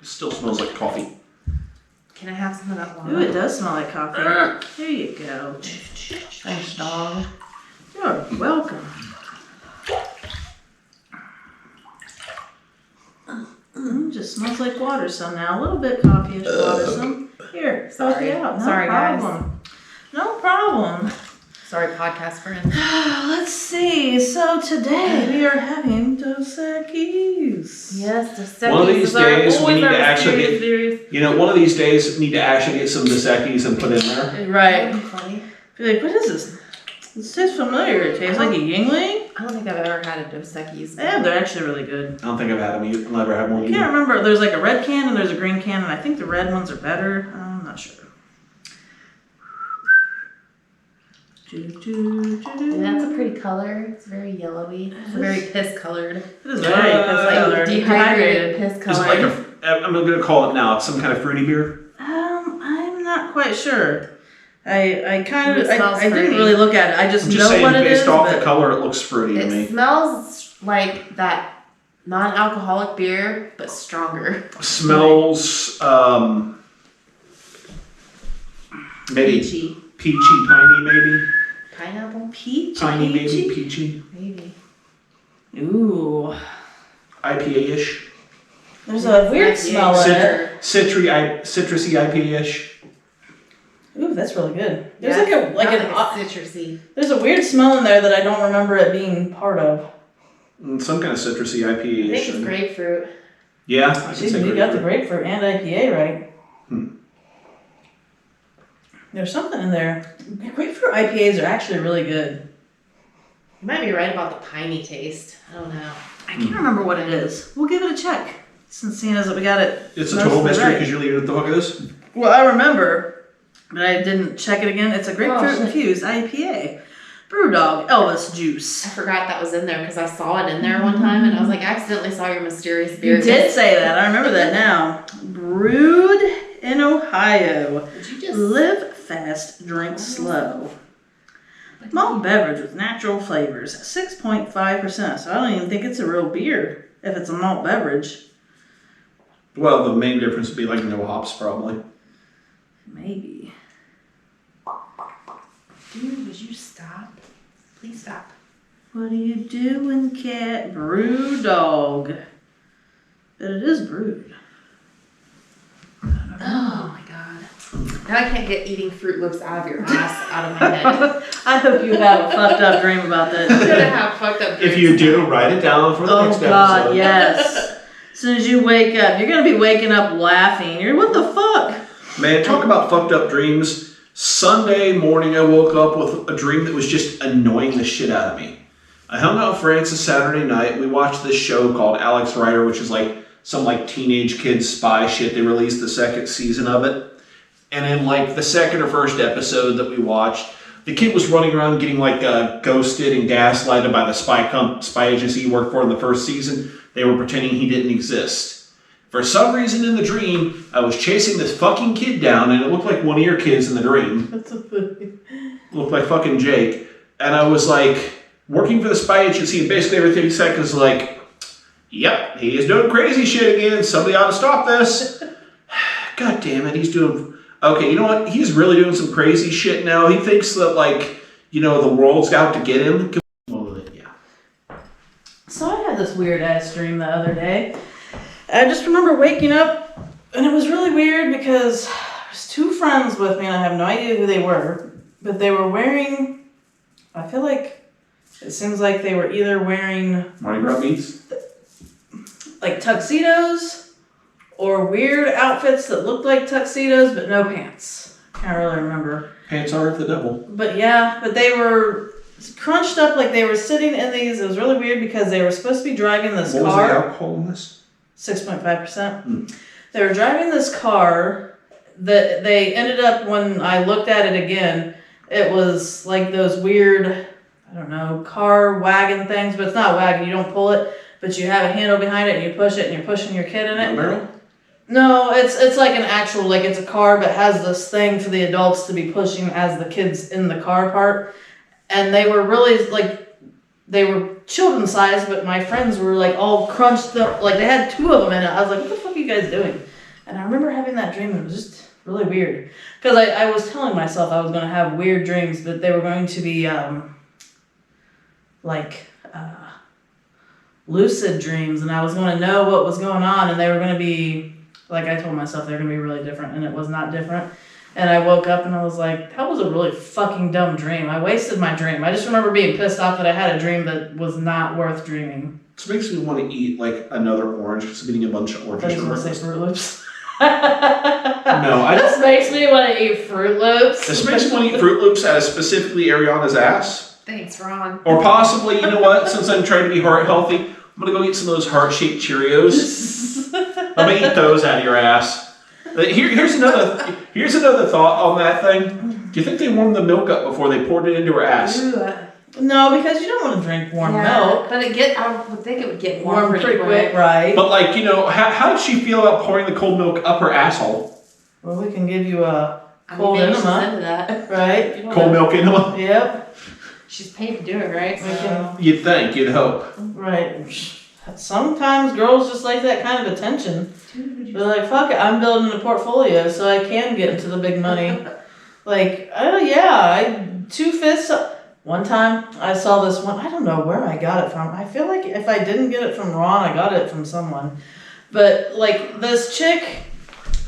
still smells like coffee. Can I have some of that water? Ooh, it does smell like coffee. Here you go. Thanks, dog. You're welcome. Just smells like water some now. A little bit coffee-ish watersome. Here, Sorry. out. No Sorry, problem. No problem. Sorry, podcast friends. Let's see. So today we are having Dos Equis. Yes, Dos Equis. One of these days we need to actually get. One of these days we need to actually get some Dos Equis and put in there. Right. That'd be funny. Be like, what is this? This tastes familiar. It tastes like a Yingling. I don't think I've ever had a Dos Equis. Yeah, they're actually really good. I don't think I've had them. I've never had one I either. can't remember. There's like a red can and there's a green can, and I think the red ones are better. I'm not sure. That's a pretty color. It's very yellowy. It's very piss colored. It is very piss colored. Dehydrated piss It's colored. like I'm going to call it now. It's some kind of fruity beer. I'm not quite sure. I kind of, It smells I didn't fruity. really look at it. I just I'm just know saying, what it is. based off but the color, it looks fruity to It me. smells like that non-alcoholic beer, but stronger. Smells, maybe Peachy. peachy, piney, maybe. Pineapple? peach, Piney, peachy? maybe peachy. Maybe. Ooh, IPA-ish. there's a weird smell in it. Citrusy IPA-ish. Ooh, that's really good. There's Yeah, like citrusy. there's a weird smell in there that I don't remember it being part of. Some kind of citrusy I IPA-ish. think it's grapefruit. Yeah, I can See, say you got the grapefruit. grapefruit and IPA right. Hmm. There's something in there. Grapefruit IPAs are actually really good. You might be right about the piney taste. I don't know. I can't remember what it is. We'll give it a check. Since seeing as that we got it. It's a total mostly mystery right. because you're leaving it the fuck it is. Well, I remember, but I didn't check it again. It's a grapefruit shit. infused IPA. Brewdog Elvis juice. I forgot that was in there because I saw it in there one time and I was like, I accidentally saw your mysterious beer. You did say that. I remember that now. Brewed in Ohio. Did you just Live fast, drink slow. Malt beverage with natural flavors, 6.5%. So I don't even think it's a real beer if it's a malt beverage. Well, the main difference would be like no hops, probably. Maybe. Dude, would you stop? Please stop. What are you doing, cat? Brewdog. But it is brewed. Oh my god. Now I can't get eating Fruit Loops out of your ass out of my head. I hope you have a fucked up dream about I'm gonna that. have fucked up If dreams you do, tonight. write it down for the Oh next God, episode. yes. As soon as you wake up, you're gonna be waking up laughing. You're what the fuck? Man, talk about fucked up dreams. Sunday morning, I woke up with a dream that was just annoying the shit out of me. I hung out with Francis Saturday night. We watched this show called Alex Rider, which is like some like teenage kid spy shit. They released the second season of it. And in like the second or first episode that we watched, the kid was running around getting like ghosted and gaslighted by the spy agency he worked for in the first season. They were pretending he didn't exist. For some reason in the dream, I was chasing this fucking kid down, and it looked like one of your kids in the dream. That's a thing. Looked like fucking Jake. And I was like, working for the spy agency, and basically every 30 seconds like, yep, he is doing crazy shit again. Somebody ought to stop this. God damn it, he's doing... Okay, you know what? He's really doing some crazy shit now. He thinks that, like, you know, the world's out to get him. Yeah. So I had this weird ass dream the other day. I just remember waking up, and it was really weird because there's two friends with me, and I have no idea who they were, but they were wearing, I feel like, it seems like they were either wearing Mardi Gras beats? like tuxedos or weird outfits that looked like tuxedos but no pants. Can't really remember. Pants are of the devil. But yeah, but they were crunched up like they were sitting in these. It was really weird because they were supposed to be driving this What was car. the alcohol in this? 6.5%. They were driving this car that they ended up, when I looked at it again, it was like those weird, I don't know, car wagon things, but it's not a wagon. You don't pull it, but you have a handle behind it and you push it and you're pushing your kid in it. Barrel? No, it's like an actual, like it's a car but has this thing for the adults to be pushing as the kids in the car part. And they were really like, they were children size, but my friends were like all crunched up, like they had two of them in it. I was like, what the fuck are you guys doing? And I remember having that dream, and it was just really weird. Because I was telling myself I was going to have weird dreams, but they were going to be lucid dreams, and I was going to know what was going on, and they were going to be, like I told myself, they were going to be really different, and it was not different. And I woke up and I was like, that was a really fucking dumb dream. I wasted my dream. I just remember being pissed off that I had a dream that was not worth dreaming. This makes me want to eat like another orange because I'm eating a bunch of I oranges was for going to say breakfast. Fruit Loops. No, I This makes me want to eat Fruit Loops. This makes me want to eat Fruit Loops out of specifically Ariana's ass. Thanks, Ron. Or possibly, you know what, since I'm trying to be heart healthy, I'm going to go eat some of those heart-shaped Cheerios. I'm going to eat those out of your ass. Here's another thought on that thing. Do you think they warmed the milk up before they poured it into her ass? No, because you don't want to drink warm milk. But I would think it would get warm pretty quick. Right? But like, you know, how did she feel about pouring the cold milk up her asshole? Well, we can give you a I Cold mean, maybe she's enema. into that. Right? You don't Cold know. milk enema. Yep. She's paid to do it, right? We can- You'd think, you'd hope. Right. Sometimes girls just like that kind of attention. They're like, fuck it, I'm building a portfolio so I can get into the big money. Like, oh yeah, 2 fists. One time I saw this one, I don't know where I got it from. I feel like if I didn't get it from Ron, I got it from someone. But like this chick,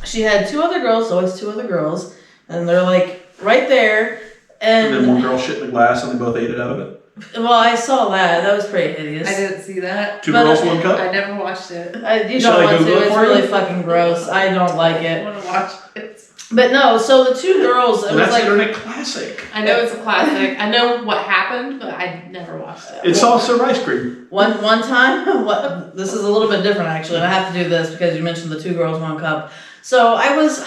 she had 2 other girls, always 2 other girls, and they're like right there. And then one girl shit in the glass and they both ate it out of it. Well, I saw that. That was pretty hideous. I didn't see that. 2 But, girls, 1 cup? I never watched it. You Shall don't I want Google to. it It's for you? really fucking gross. I don't like I it. want to watch it. But no, so the 2 girls, it Well, was that's like internet classic. I know it's a classic. I know what happened, but I never watched it. It's also ice cream. one time. What? This is a little bit different actually. I have to do this because you mentioned the 2 girls, 1 cup. So I was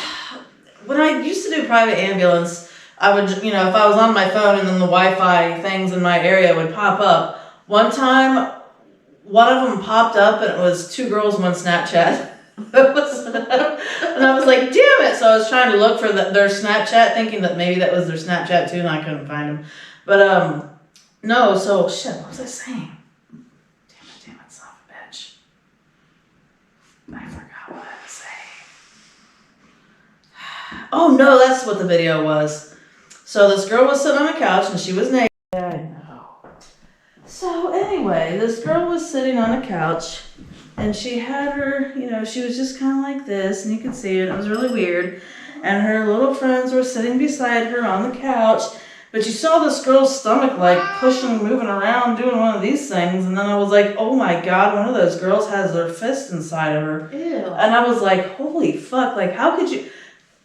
when I used to do private ambulance. I would, if I was on my phone and then the Wi-Fi things in my area would pop up. One time, one of them popped up and it was 2 girls, 1 Snapchat. And I was like, damn it! So I was trying to look for their Snapchat, thinking that maybe that was their Snapchat too, and I couldn't find them. But no. So shit. What was I saying? Damn it, son of a bitch! I forgot what I was saying. Oh no, that's what the video was. So this girl was sitting on a couch and she was naked. I know. So anyway, this girl was sitting on a couch. And she had her, she was just kind of like this, and you could see it. It was really weird. And her little friends were sitting beside her on the couch. But you saw this girl's stomach, like, pushing, moving around, doing one of these things. And then I was like, oh my God, one of those girls has their fist inside of her. Ew. And I was like, holy fuck, like, how could you...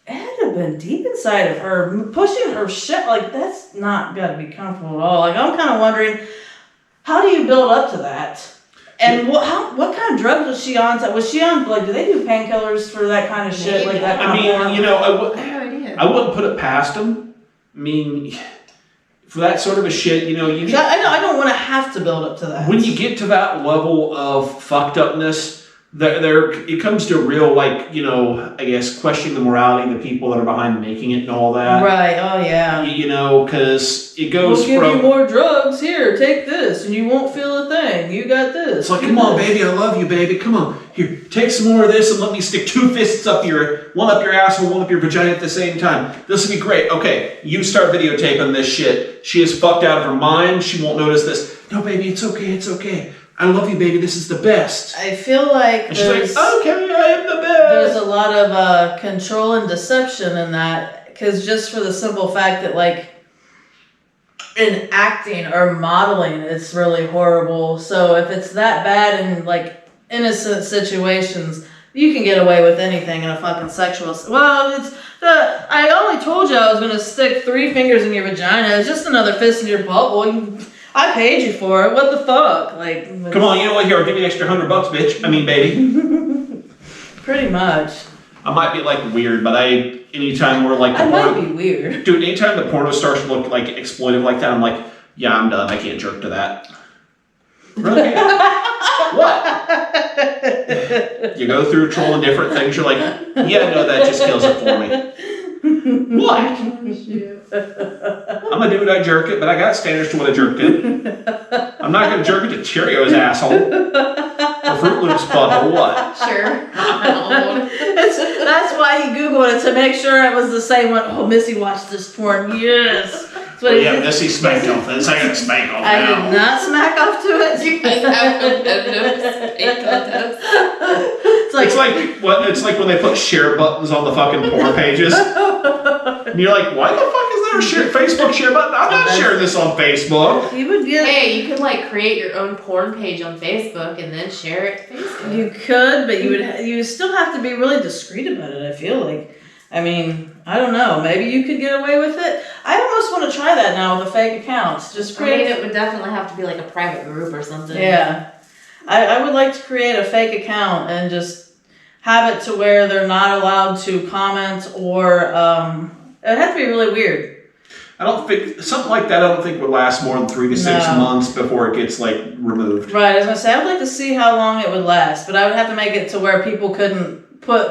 It had to have been deep inside of her, pushing her shit. Like, that's not got to be comfortable at all. Like, I'm kind of wondering, how do you build up to that? And what kind of drugs was she on? Was she on, like, do they do painkillers for that kind of shit? Like that kind of I have no idea. I wouldn't put it past them. I mean, for that sort of a shit, you I don't want to have to build up to that. when you get to that level of fucked upness, there it comes to a real, like, I guess, questioning the morality of the people that are behind making it and all that. Right, oh yeah. Because it goes We'll give from... you more drugs, here, take this, and you won't feel a thing. You got this. It's like, Do come on, this. baby, I love you, baby. Come on. Here, take some more of this and let me stick 2 fists up one up your asshole, 1 up your vagina at the same time. This will be great. Okay, you start videotaping this shit. She is fucked out of her mind. She won't notice this. No, baby, it's okay, it's okay. I love you, baby. This is the best. I feel like And she's like, okay, I am the best. there's a lot of control and deception in that, because just for the simple fact that, like, in acting or modeling, it's really horrible. So if it's that bad in, like, innocent situations, you can get away with anything in a fucking sexual... Well, I only told you I was going to stick 3 fingers in your vagina. It's just another fist in your butt. Well, I paid you for it. What the fuck? Like, Come on, you know what? Here, I'll give you an extra $100, bitch. I mean, baby. pretty much. I might be, like, weird, but anytime we're, like... I might be weird. Dude, anytime the porno starts to look, like, exploitive like that, I'm like, yeah, I'm done. I can't jerk to that. Really can't. What? You go through trolling different things, you're like, yeah, no, that just kills it for me. What? I'm a dude, I jerk it, but I got standards to what I jerked it. I'm not going to jerk it to Cheerios, asshole. Or Fruit Loops, butthole, what? Sure. That's why he Googled it, to make sure it was the same one. Oh, Missy watched this porn. Yes. That's what he Yeah, did. Missy smacked off this. I got to smack off I now. did not smack off to it. You guys have It's like when they put share buttons on the fucking porn pages. And you're like, why the fuck is there a Facebook share button? I'm not sharing this on Facebook. You would get. Hey, you could like create your own porn page on Facebook and then share it to Facebook. You could, but you would still have to be really discreet about it. I feel like. I mean, I don't know. Maybe you could get away with it. I almost want to try that now with a fake account. Just I mean, create. it would definitely have to be like a private group or something. Yeah. I would like to create a fake account and just have it to where they're not allowed to comment or it'd have to be really weird. I don't think something like that. I don't think would last more than 3 to 6 No. months before it gets like removed. Right, I was gonna say I'd like to see how long it would last, but I would have to make it to where people couldn't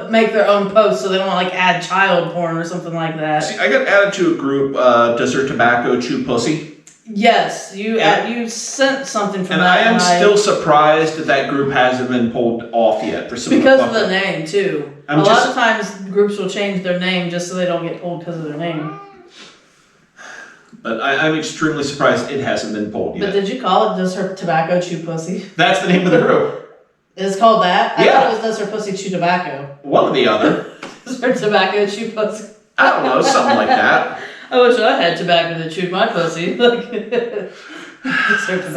make their own posts so they don't like add child porn or something like that. See, I got added to a group, Does Her Tobacco Chew Pussy? Yes, you sent something from And that. I am still surprised that group hasn't been pulled off yet for some because of the name too. A lot of times groups will change their name just so they don't get pulled because of their name. But I'm extremely surprised it hasn't been pulled yet. But did you call it Does Her Tobacco Chew Pussy? That's the name of the group. It's called that? I Yeah. thought it was Does Her Pussy Chew Tobacco. One or the other. Does Her Tobacco Chew Pussy? I don't know, something like that. I wish I had tobacco that chewed my pussy. So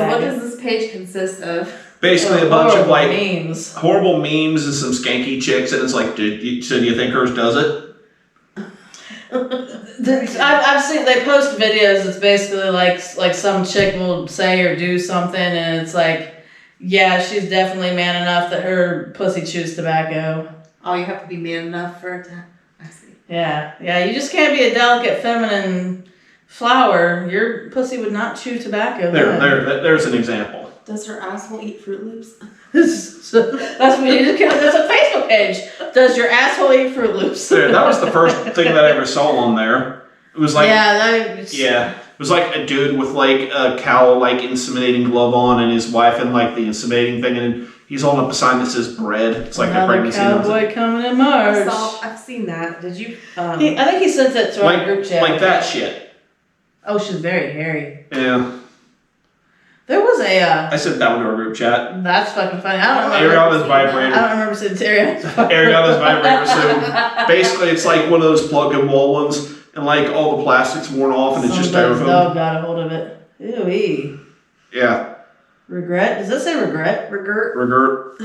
what does this page consist of? Basically a bunch of like memes. horrible memes and some skanky chicks, and it's like, so do you think hers does it? I've seen they post videos. It's basically like some chick will say or do something, and it's like, yeah, she's definitely man enough that her pussy chews tobacco. Oh, you have to be man enough for it to. I see. Yeah. You just can't be a delicate feminine flower. Your pussy would not chew tobacco. There's an example. Does her asshole eat Fruit Loops? So that's what you just that's a Facebook page. Does your asshole eat Fruit Loops? There, that was the first thing that I ever saw on there. It was like it was like a dude with like a cow like inseminating glove on, and his wife in like the inseminating thing, and he's holding up a sign that says bread. It's like a pregnancy. Cowboy coming in March. I've seen that. Did you? I think he sent it to our group chat. Like that shit. Oh, she's very hairy. Yeah. There was a. I sent that one to our group chat. That's fucking funny. I don't remember. Ariana's vibrator. I don't remember seeing Ariana's Ariana's vibrator. So basically, it's like one of those plug-and-wall ones, and like all the plastic's worn off, and it's just Somebody's styrofoam. dog got a hold of it. Ew. Yeah. Regret? Does that say regret? Regret.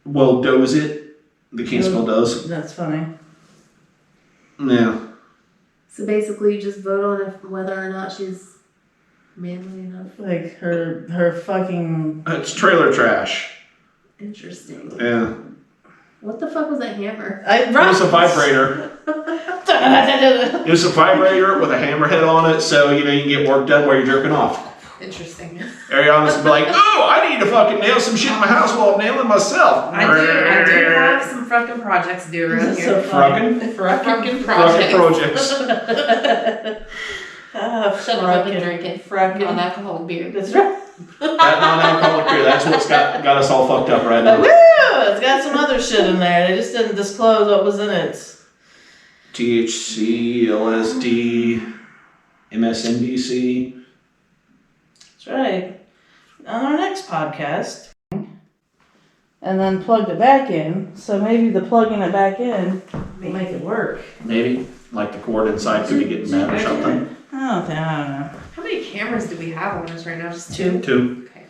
Well, does it? They can't spell does. That's funny. Yeah. So basically, you just vote on whether or not she's manly enough. Like her fucking. It's trailer trash. Interesting. Yeah. What the fuck was that hammer? It was a vibrator. It was a vibrator with a hammerhead on it, so you can get work done while you're jerking off. Interesting. Ariana's be like, oh, I need to fucking nail some shit in my house while I'm nailing myself. I do have some fucking projects due around here. So Frickin' projects. Shut up, I've been drinking non-alcoholic beer. That's right. That non-alcoholic beer, that's what's got us all fucked up right now. Woo! It's got some other shit in there. They just didn't disclose what was in it. THC, LSD, MSNBC. That's right. On our next podcast. And then plugged it back in. So maybe the plugging it back in will make it work. Maybe. Like the cord inside could be getting bad or something. I don't know. How many cameras do we have on us right now? Just Two. Okay.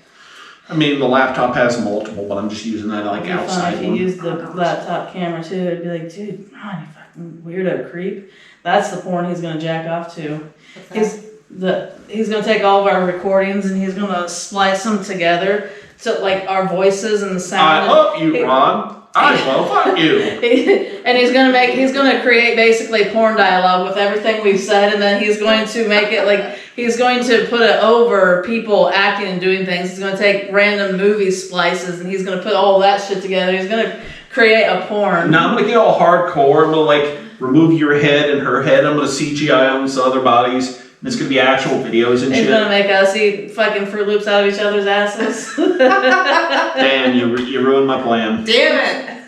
I mean, the laptop has multiple, but I'm just using that like It'd be outside fun if you one. used the laptop camera too. It'd be like, dude, man, you fucking weirdo creep. That's the porn he's gonna jack off to. He's gonna take all of our recordings and he's gonna splice them together so like our voices and the sound. I love you, Ron. I will fuck you. And he's gonna create basically porn dialogue with everything we've said, and then he's going to make it like he's going to put it over people acting and doing things. He's gonna take random movie splices and he's gonna put all that shit together. He's gonna create a porn. Now I'm gonna get all hardcore. I'm gonna like remove your head and her head. I'm gonna CGI on some other bodies. And it's gonna be actual videos and He's shit. gonna make us eat fucking Fruit Loops out of each other's asses. Damn, you ruined my plan. Damn it!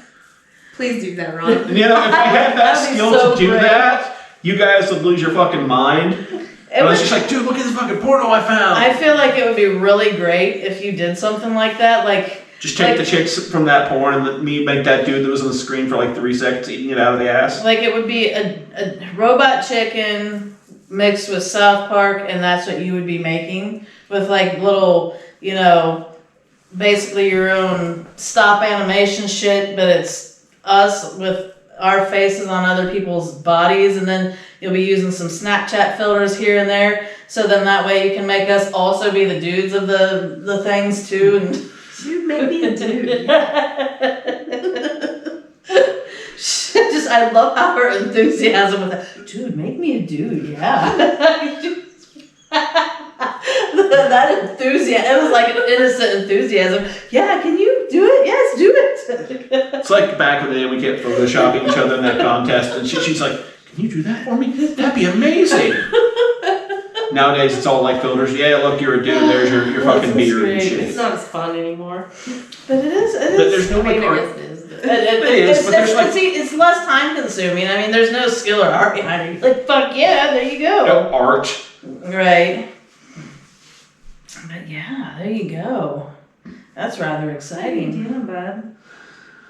Please do that, Ron. And, if I had that That'd be skill so to do great. that, you guys would lose your fucking mind. And I was just like, dude, look at this fucking porno I found. I feel like it would be really great if you did something like that, like. Just take the chicks from that porn and let me make that dude that was on the screen for like 3 seconds eating it out of the ass. Like it would be a robot chicken mixed with South Park, and that's what you would be making with like little, basically your own stop animation shit, but it's us with our faces on other people's bodies, and then you'll be using some Snapchat filters here and there, so then that way you can make us also be the dudes of the things too, and Dude, make me a dude. I love how her enthusiasm with that. Dude, make me a dude, yeah. That enthusiasm. It was like an innocent enthusiasm. Yeah, can you do it? Yes, do it. It's like back in the day we kept photoshopping each other in that contest, and she's like, "Can you do that for me? That'd be amazing." Nowadays it's all like filters. Yeah, look, you're a dude. There's your fucking beer and shit. It's not as fun anymore. But it is. It is. But there's no like art. It's less time consuming. I mean, there's no skill or art behind it. Like, fuck yeah, there you go. No art. Right. But yeah, there you go. That's rather exciting. What are you doing, bud?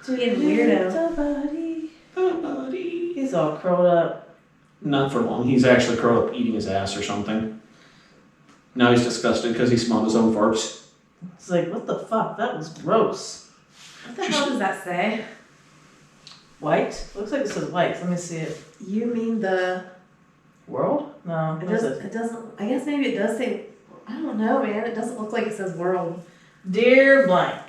It's being weirdo. Buddy. He's all curled up. Not for long. He's actually curled up eating his ass or something. Now he's disgusted because he smelled his own farts. It's like, what the fuck? That was gross. What the hell does that say? White? Looks like it says white. Let me see it. You mean the World? No. It doesn't. It doesn't. I guess maybe it does say. I don't know, man. It doesn't look like it says world. Dear blank.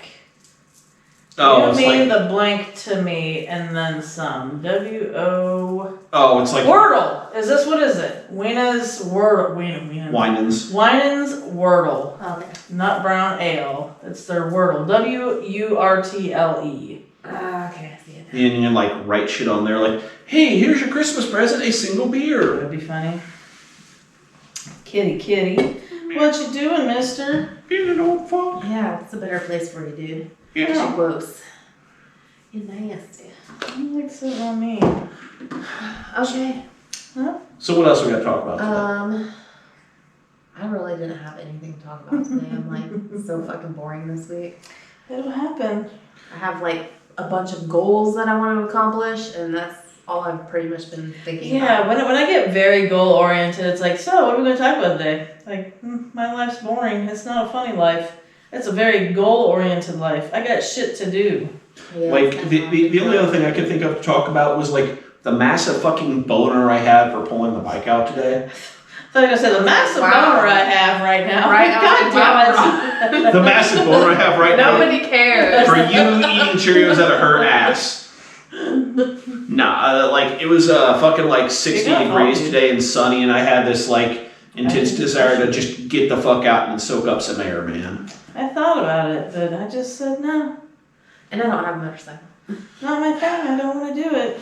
Oh, you it's mean like the blank to me and then some. W-O... oh, it's like Wordle. Is this, what is it? Wiena's Wordle. Winans. Winans Wordle. Okay. Not brown ale. It's their Wordle. W-U-R-T-L-E. Okay, I see it. And you like write shit on there like, "Hey, here's your Christmas present, a single beer." That'd be funny. Kitty. What you doing, mister? Being an old fuck. Yeah, it's a better place for you, dude. Yeah. She gross. You're nasty. You like sitting on me. Okay. Huh? So what else we got to talk about today? I really didn't have anything to talk about today. I'm like so fucking boring this week. It'll happen. I have like a bunch of goals that I want to accomplish, and that's all I've pretty much been thinking about. Yeah, when I get very goal oriented, it's like, so what are we going to talk about today? Like, my life's boring. It's not a funny life. It's a very goal oriented life. I got shit to do. Yeah, Like the only other thing I could think of to talk about was like the massive fucking boner I had for pulling the bike out today. I thought you were going to say the massive boner I have right now. Right, God damn it. The massive boner I have right now Nobody cares. for you eating Cheerios out of her ass. Nah, like it was fucking like 60 degrees today and sunny, and I had this like intense desire to just get the fuck out and soak up some air, man. I thought about it, but I just said no. And I don't have a motorcycle. Not my thing. I don't want to do it.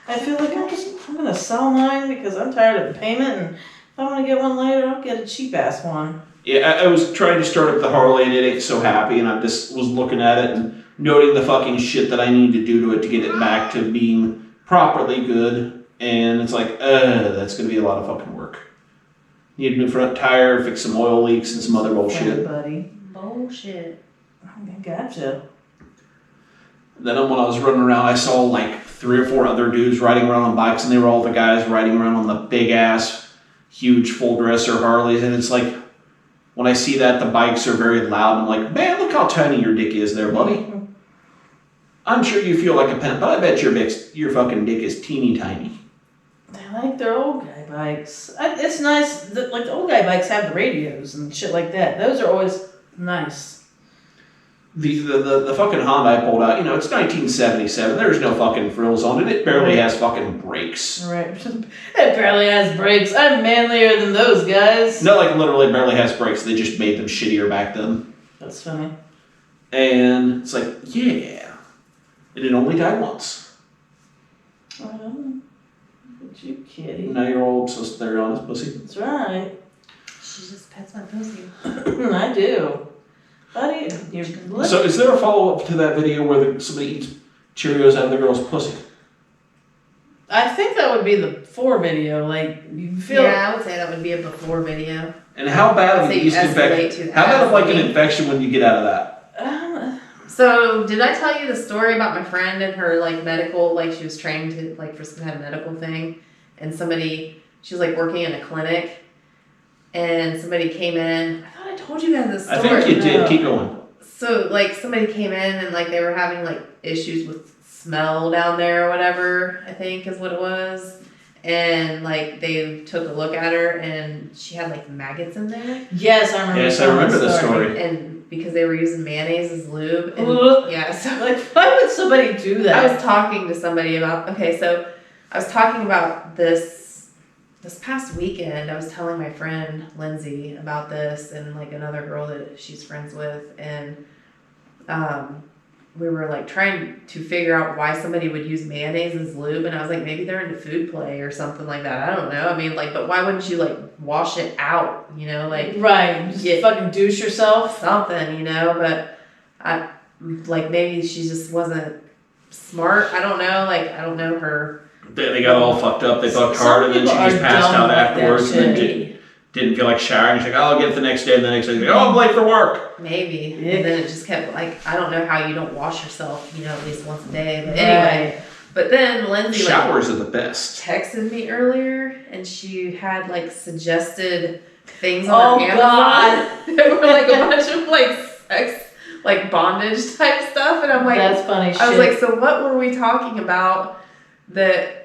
I feel like I'm going to sell mine because I'm tired of the payment, and if I want to get one later, I'll get a cheap ass one. Yeah, I was trying to start up the Harley and it ain't so happy, and I just was looking at it and noting the fucking shit that I need to do to it to get it back to being properly good, and it's like, that's going to be a lot of fucking work. Need a new front tire, fix some oil leaks and some other bullshit. Buddy. Bullshit. I gotcha. Then when I was running around, I saw like 3 or 4 other dudes riding around on bikes, and they were all the guys riding around on the big ass, huge full dresser Harleys, and it's like, when I see that, the bikes are very loud. I'm like, man, look how tiny your dick is there, buddy. I'm sure you feel like a pimp, but I bet your fucking dick is teeny tiny. I like their old guy bikes. It's nice that like the old guy bikes have the radios and shit like that. Those are always nice. The fucking Honda I pulled out, it's 1977. There's no fucking frills on it. It barely has fucking brakes. Right. It barely has brakes. I'm manlier than those guys. No, like literally barely has brakes. They just made them shittier back then. That's funny. And it's like, yeah. And it only died once. I don't know. Look at you, kitty. Now you're all obsessed there on his pussy. That's right. She just pets my pussy. I do. Buddy, you're So is there a follow-up to that video where somebody eats Cheerios out of the girl's pussy? I think that would be the before video. Like, you feel... Yeah, I would say that would be a before video. And how bad of I a would say yeast you escalate infection? to How bad of like an that. infection when you get out of that? So, did I tell you the story about my friend and her, like, medical, like, she was trained to, like, for some kind of medical thing, and she was, like, working in a clinic, and somebody came in, I thought I told you guys this story. I think you did. Keep going. So, like, somebody came in, and, like, they were having, like, issues with smell down there or whatever, I think is what it was, and, like, they took a look at her, and she had, like, maggots in there. Yes, I remember. Yes, I remember the story. And because they were using mayonnaise as lube. And, yeah, so Like, why would somebody do that? I was talking to somebody about, I was talking about this this past weekend, I was telling my friend Lindsay about this and like another girl that she's friends with, and we were like trying to figure out why somebody would use mayonnaise as lube, and I was like, maybe they're into food play or something like that. I don't know. I mean, like, but why wouldn't you like wash it out? You know, like right, just fucking douche yourself, something. You know, but I like maybe she just wasn't smart. I don't know. Like I don't know her. They got all fucked up. They fucked hard, and then she just passed out afterwards. And then didn't feel like showering. She's like, oh, I'll get it the next day. And the next day, like, oh, I'm late for work. Maybe. And then it just kept like, I don't know how you don't wash yourself, you know, at least once a day. But anyway, but then Lindsay showers are the best. Texted me earlier, and she had like suggested things on her Amazon that were like a bunch of like sex, like bondage type stuff. And I'm like, that's funny shit. I was like, so what were we talking about that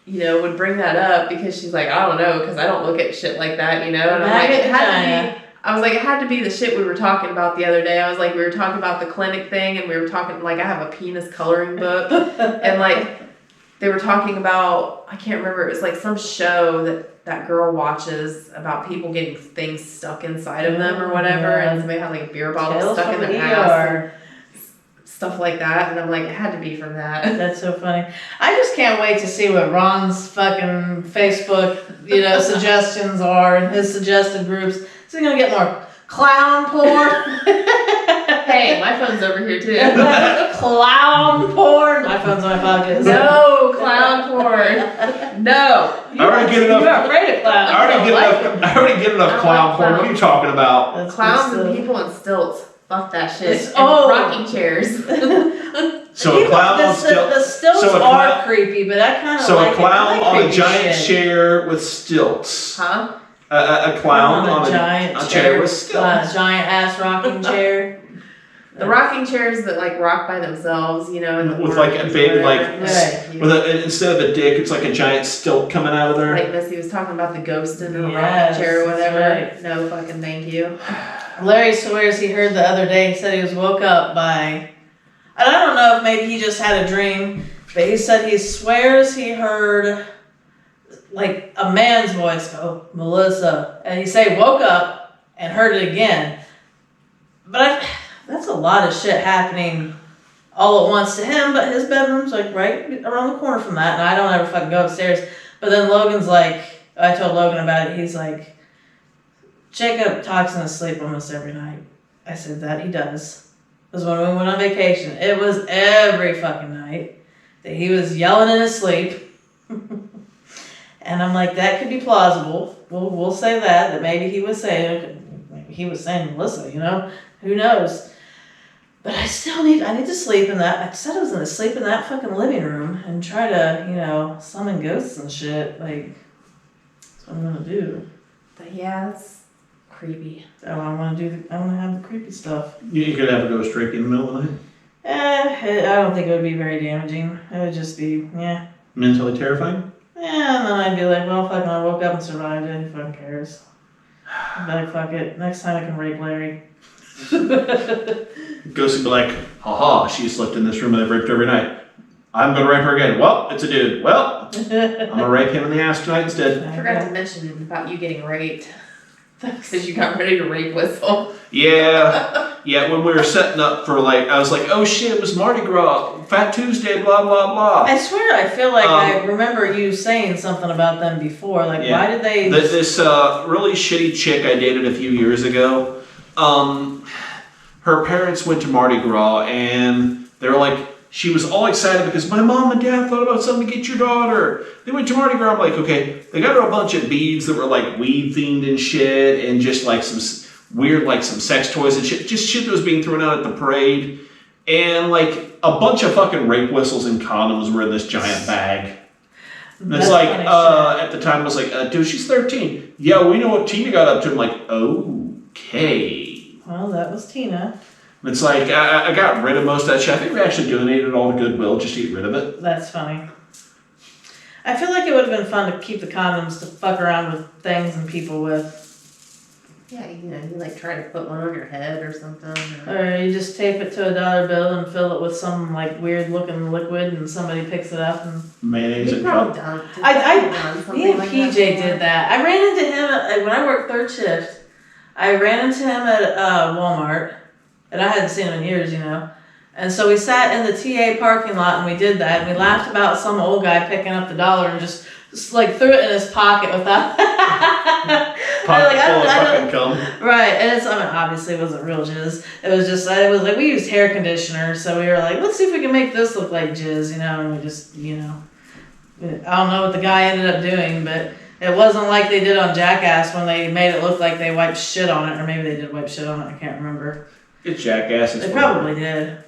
you know, would bring that up? Because she's like, I don't know, because I don't look at shit like that, you know? And I'm like, it had to be the shit we were talking about the other day. I was like, we were talking about the clinic thing, and we were talking, like, I have a penis coloring book, and, like, they were talking about, I can't remember, it was, like, some show that girl watches about people getting things stuck inside of them or whatever, and somebody had, like, a beer bottle stuck in their ass. Stuff like that, and I'm like, it had to be from that. That's so funny. I just can't wait to see what Ron's fucking Facebook, you know, suggestions are and his suggested groups. Is he gonna get more clown porn? Hey, my phone's over here too. Clown porn. My phone's in my pocket. No clown porn. No. I already get enough. You're afraid of clowns. I already get enough clown porn. What are you talking about? That's clowns and people in stilts. Fuck that shit. And rocking chairs. So a clown on stilts. The stilts are creepy, but I kind of so like a clown on a giant shit. chair with stilts. Huh? A clown on a giant chair with stilts. A giant ass rocking chair. The rocking chairs that like rock by themselves, you know, and with like a big like right. with instead of a dick, it's like a giant stilt coming out of there. Like Missy was talking about the ghost in the rocking chair or whatever. Right. No fucking thank you. Larry swears he heard the other day, he said he was woke up by, and I don't know if maybe he just had a dream, but he said he swears he heard like a man's voice go, Melissa, and he said he woke up and heard it again. But that's a lot of shit happening all at once to him, but his bedroom's like right around the corner from that, and I don't ever fucking go upstairs. But then Logan's like, I told Logan about it, he's like, Jacob talks in his sleep almost every night. I said that he does. Because when we went on vacation, it was every fucking night that he was yelling in his sleep. And I'm like, that could be plausible. We'll say that maybe he was saying, Melissa, you know, who knows? But I need to sleep in that. I said I was going to sleep in that fucking living room and try to, you know, summon ghosts and shit. Like, that's what I'm going to do. But yeah, that's creepy. So I want to have the creepy stuff. You could have a ghost drink in the middle of the night. I don't think it would be very damaging. It would just be, mentally terrifying? Yeah, and then I'd be like, well, fucking, I woke up and survived it. Who fucking cares? I'd be like, fuck it. Next time I can rape Larry. Ghost would be like, haha, she slept in this room and I've raped her every night. I'm going to rape her again. Well, it's a dude. Well, I'm going to rape him in the ass tonight instead. I forgot to mention about you getting raped. Because you got ready to rape whistle. Yeah, when we were setting up for like, I was like, oh shit, it was Mardi Gras, Fat Tuesday, blah, blah, blah. I swear, I feel like I remember you saying something about them before. Like, why did they... This really shitty chick I dated a few years ago, her parents went to Mardi Gras and they were like, she was all excited because my mom and dad thought about something to get your daughter. They went to Mardi Gras. I'm like, okay, they got her a bunch of beads that were like weed themed and shit, and just like some weird, like some sex toys and shit. Just shit that was being thrown out at the parade. And like a bunch of fucking rape whistles and condoms were in this giant bag. And it's like, at the time I was like, dude, she's 13. Yeah, we know what Tina got up to. I'm like, okay. Well, that was Tina. It's like, I got rid of most of that shit. I think we actually donated it all to Goodwill just to get rid of it. That's funny. I feel like it would have been fun to keep the condoms to fuck around with things and people with. Yeah, you like try to put one on your head or something. Or you just tape it to a dollar bill and fill it with some like weird looking liquid, and somebody picks it up and. Mayonnaise He and probably cup. done. Me and PJ did that. I ran into him when I worked third shift. I ran into him at Walmart, and I hadn't seen him in years, And so we sat in the TA parking lot and we did that, and we laughed about some old guy picking up the dollar and just like threw it in his pocket without. Pocket full of fucking cum. Right, and obviously it wasn't real jizz. It was like we used hair conditioner, so we were like, let's see if we can make this look like jizz, and we just, I don't know what the guy ended up doing, but it wasn't like they did on Jackass when they made it look like they wiped shit on it, or maybe they did wipe shit on it, I can't remember. It's Jackass. They probably did.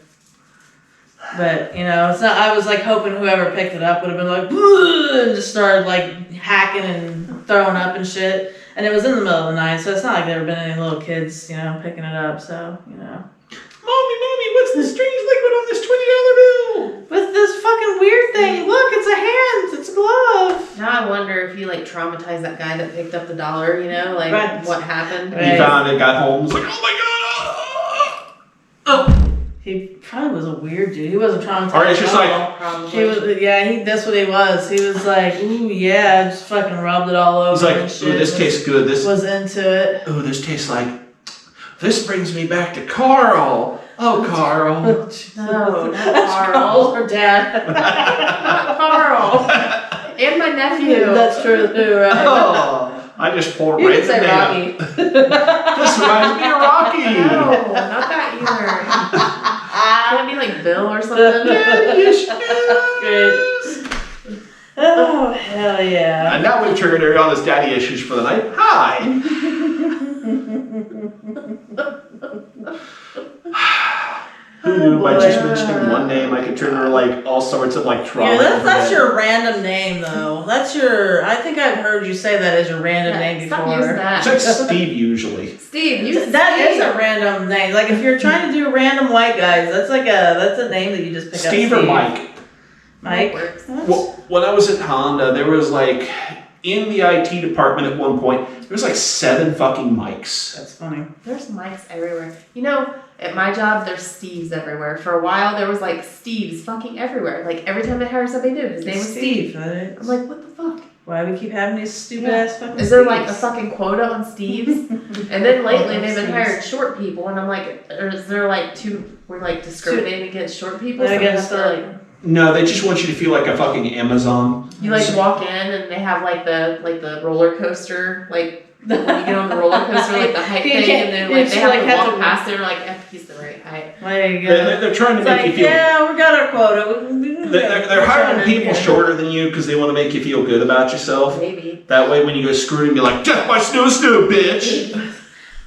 But, it's not, I was like hoping whoever picked it up would have been like, and just started like hacking and throwing up and shit. And it was in the middle of the night, so it's not like there have been any little kids, picking it up, so, Mommy, what's the strange liquid on this $20 bill? With this fucking weird thing. Look, it's a hand. It's a glove. Now I wonder if you like traumatized that guy that picked up the dollar, like Right. what happened. Right. He found it, got home, was like, oh my god! Oh. He probably was a weird dude. He wasn't traumatized. Or it's just at like- all. Probably. He was, that's what he was. He was like, ooh, yeah, just fucking rubbed it all over. He's like, and ooh, shit. this tastes good. This Was into it. Ooh, this tastes like. This brings me back to Carl. Oh, Carl. No, not That's Carl. Carl's her dad. Not Carl. And my nephew. That's true too, right? Oh, I just poured You right could in say there. Rocky. This reminds me of Rocky. No, not that either. Can't be like Bill or something. Yes, Great. Oh, hell yeah. And now we've triggered Ariana's daddy issues for the night. Hi. Who knew by just mentioning one name I could trigger like all sorts of like trauma? Yeah, that's information? your random name though. I think I've heard you say that as your random name before. Stop using It's that. like Steve usually. Steve, you That is Steve. a random name. Like if you're trying to do random white guys, that's a name that you just pick Steve up. or Mike? Mike. Works. Well, when I was at Honda, there was like in the IT department at one point, there was like 7 fucking mics. That's funny. There's mics everywhere. At my job, there's Steves everywhere. For a while, there was like Steves fucking everywhere. Like every time they hire somebody new, his name was Steve. Right? I'm like, what the fuck? Why we keep having these stupid Yeah. ass fucking Is there like a Steves? fucking quota on Steves? And then lately they've been Steves. hiring short people, and I'm like, or is there like we're like discriminating against short people? I So guess we have to, like, No, they just want you to feel like a fucking Amazon. you like walk in and they have like the roller coaster, like when you get on the roller coaster, like the height You thing, can't- and then you like just, they have like, to have walk to- past it, like he's the right height. There you go. They're trying to It's make like, you feel. yeah, we got our quota. They're hiring people shorter than you because they want to make you feel good about yourself. Maybe. That way, when you go screwed and be like, "Death by snow, bitch."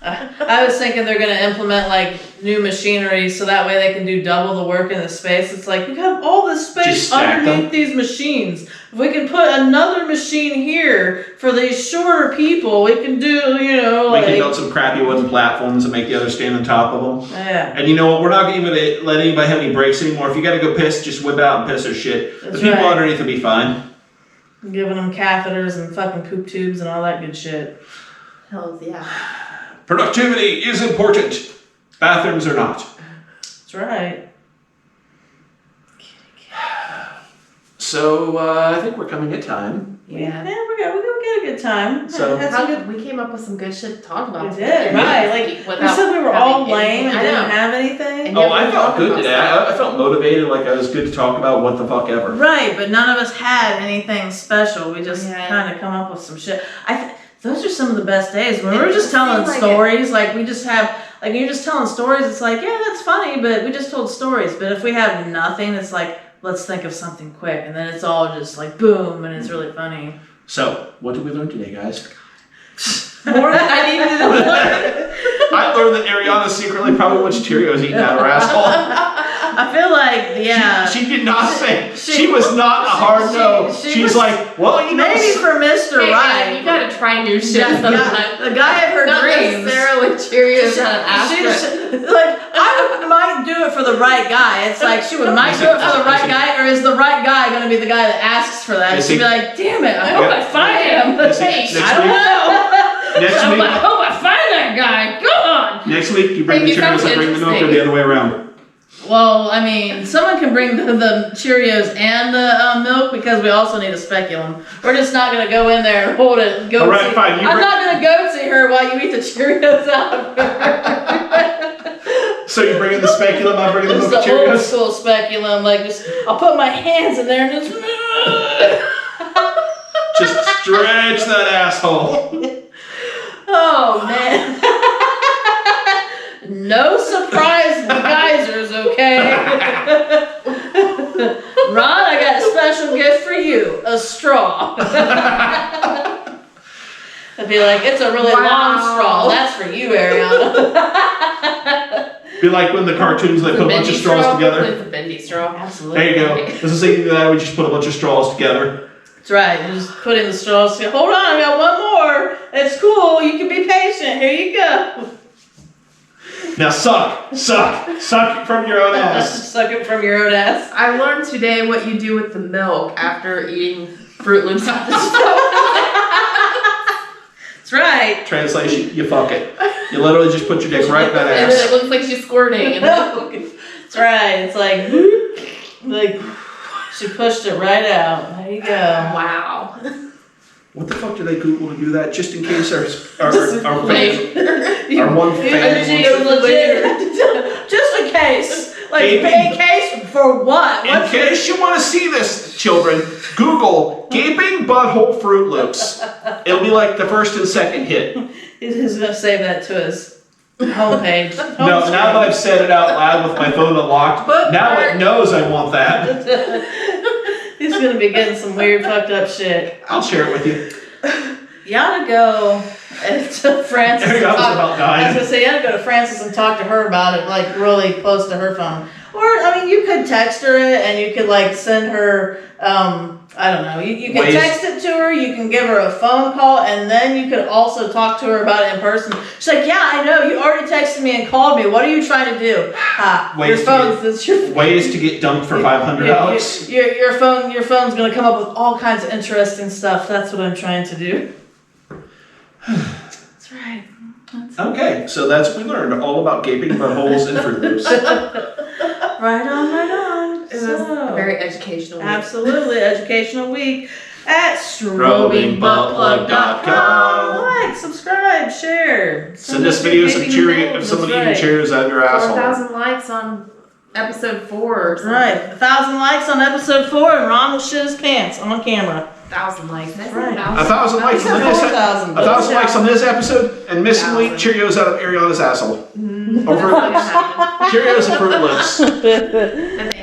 I was thinking they're gonna implement like new machinery so that way they can do double the work in the space. It's like we have all this Just space stack underneath them. these machines. If we can put another machine here for these shorter people, we can do, We can build some crappy wooden platforms and make the others stand on top of them. yeah. And you know what? We're not going to let anybody have any breaks anymore. If you got to go piss, just whip out and piss or shit. That's The people right. underneath will be fine. Giving them catheters and fucking poop tubes and all that good shit. Hells yeah. Productivity is important. Bathrooms are not. That's right. So I think we're coming at time. Yeah. We're gonna get a good time. So- Had How some good. good we came up with some good shit to talk about. We did, right? Like we said, we were all lame and didn't have anything. And Oh, yet I we're felt talking good about today. I felt motivated, like I was good to talk about what the fuck ever. Right, but none of us had anything special. We just Yeah. kind of come up with some shit. Those are some of the best days when It we're just telling seems like stories. Like we just have, like you're just telling stories. It's like, yeah, that's funny, but we just told stories. But if we have nothing, it's like, let's think of something quick, and then it's all just like boom, and it's really funny. So, what did we learn today, guys? More than I needed to learn. I learned that Ariana secretly probably wants Cheerios eaten out of her asshole. I feel like, yeah. She did not say. She- She was not a hard no. she She's was- like, well, you know. Maybe for Mr. Hey, Right. man, you gotta try new shit Yeah, sometimes. the guy of her Not dreams. necessarily Cheerios She- out of Astra. like I might do it for the right guy. It's like she might do it for the right guy, or is the right guy going to be the guy that asks for that? She'd be like, "Damn it, I hope I find him." Next I don't week- know. Next I'm week, like, I hope I find that guy. Go on. Next week, you bring Hey, the you sound Cheerios, I bring the milk, or interesting. the other way around. Well, I mean, someone can bring the Cheerios and the milk because we also need a speculum. We're just not gonna go in there and hold it. And go All right, see. fine, you I'm bring- not gonna go see her while you eat the Cheerios out of her. So you bring in the speculum, I bring in the This is milk the and old Cheerios. school speculum. Like, just I'll put my hands in there and just. Just stretch that asshole. Oh man. No surprise geysers, okay? Ron, I got a special gift for you. A straw. I'd be like, it's a really long straw. That's for you, Ariana. Be like when the cartoons, they put a bunch of straws together. It's a bendy straw. Absolutely. There you go. This is either that or we just put a bunch of straws together. That's right. You just put in the straws. Hold on, I got one more. It's cool. You can be patient. Here you go. Now suck from your own ass. Suck it from your own ass. I learned today what you do with the milk after eating Fruit Loops out the stove. That's right. Translation, you fuck it. You literally just put your dick right in that And then it ass. looks like she's squirting. And That's right. It's like she pushed it right out. There you go. wow. What the fuck do they Google to do that? Just in case our one fan Energy is legit. Just in case. Like, Baby. in case for what? In case you want to see this, children, Google gaping butthole Fruit Loops. It'll be like the first and second hit. He's going to save that to his homepage. No, now that I've said it out loud with my phone unlocked, now it knows I want that. He's going to be getting some weird fucked up shit. I'll share it with you. You ought to go to Francis. Ariana's and talk- about I was dying. gonna say you ought to go to Francis and talk to her about it, like really close to her phone. Or I mean, you could text her it, and you could like send her. I don't know. You can Ways. text it to her. You can give her a phone call, and then you could also talk to her about it in person. She's like, "Yeah, I know. You already texted me and called me. What are you trying to do? Your Ways to phone's it's your Ways to get dumped for $500. your phone. Your phone's gonna come up with all kinds of interesting stuff. That's what I'm trying to do. That's right. Okay, so that's what we learned all about gaping buttholes and Fruit Loops. Right on, right on. It was a very educational. Absolutely, educational week at strobingbuttplug.com. Like, subscribe, share. Send us videos of somebody eating Cheerios out of your asshole. 4,000 likes on episode 4 or something. Right, 1,000 likes on episode 4, and Ron will shit his pants on camera. 1,000 likes. That's right. 1,000 likes on this. 4,000. 1,000 likes on this episode, and missing week Cheerios out of Ariana's asshole. Over Cheerios and Fruit Loops. And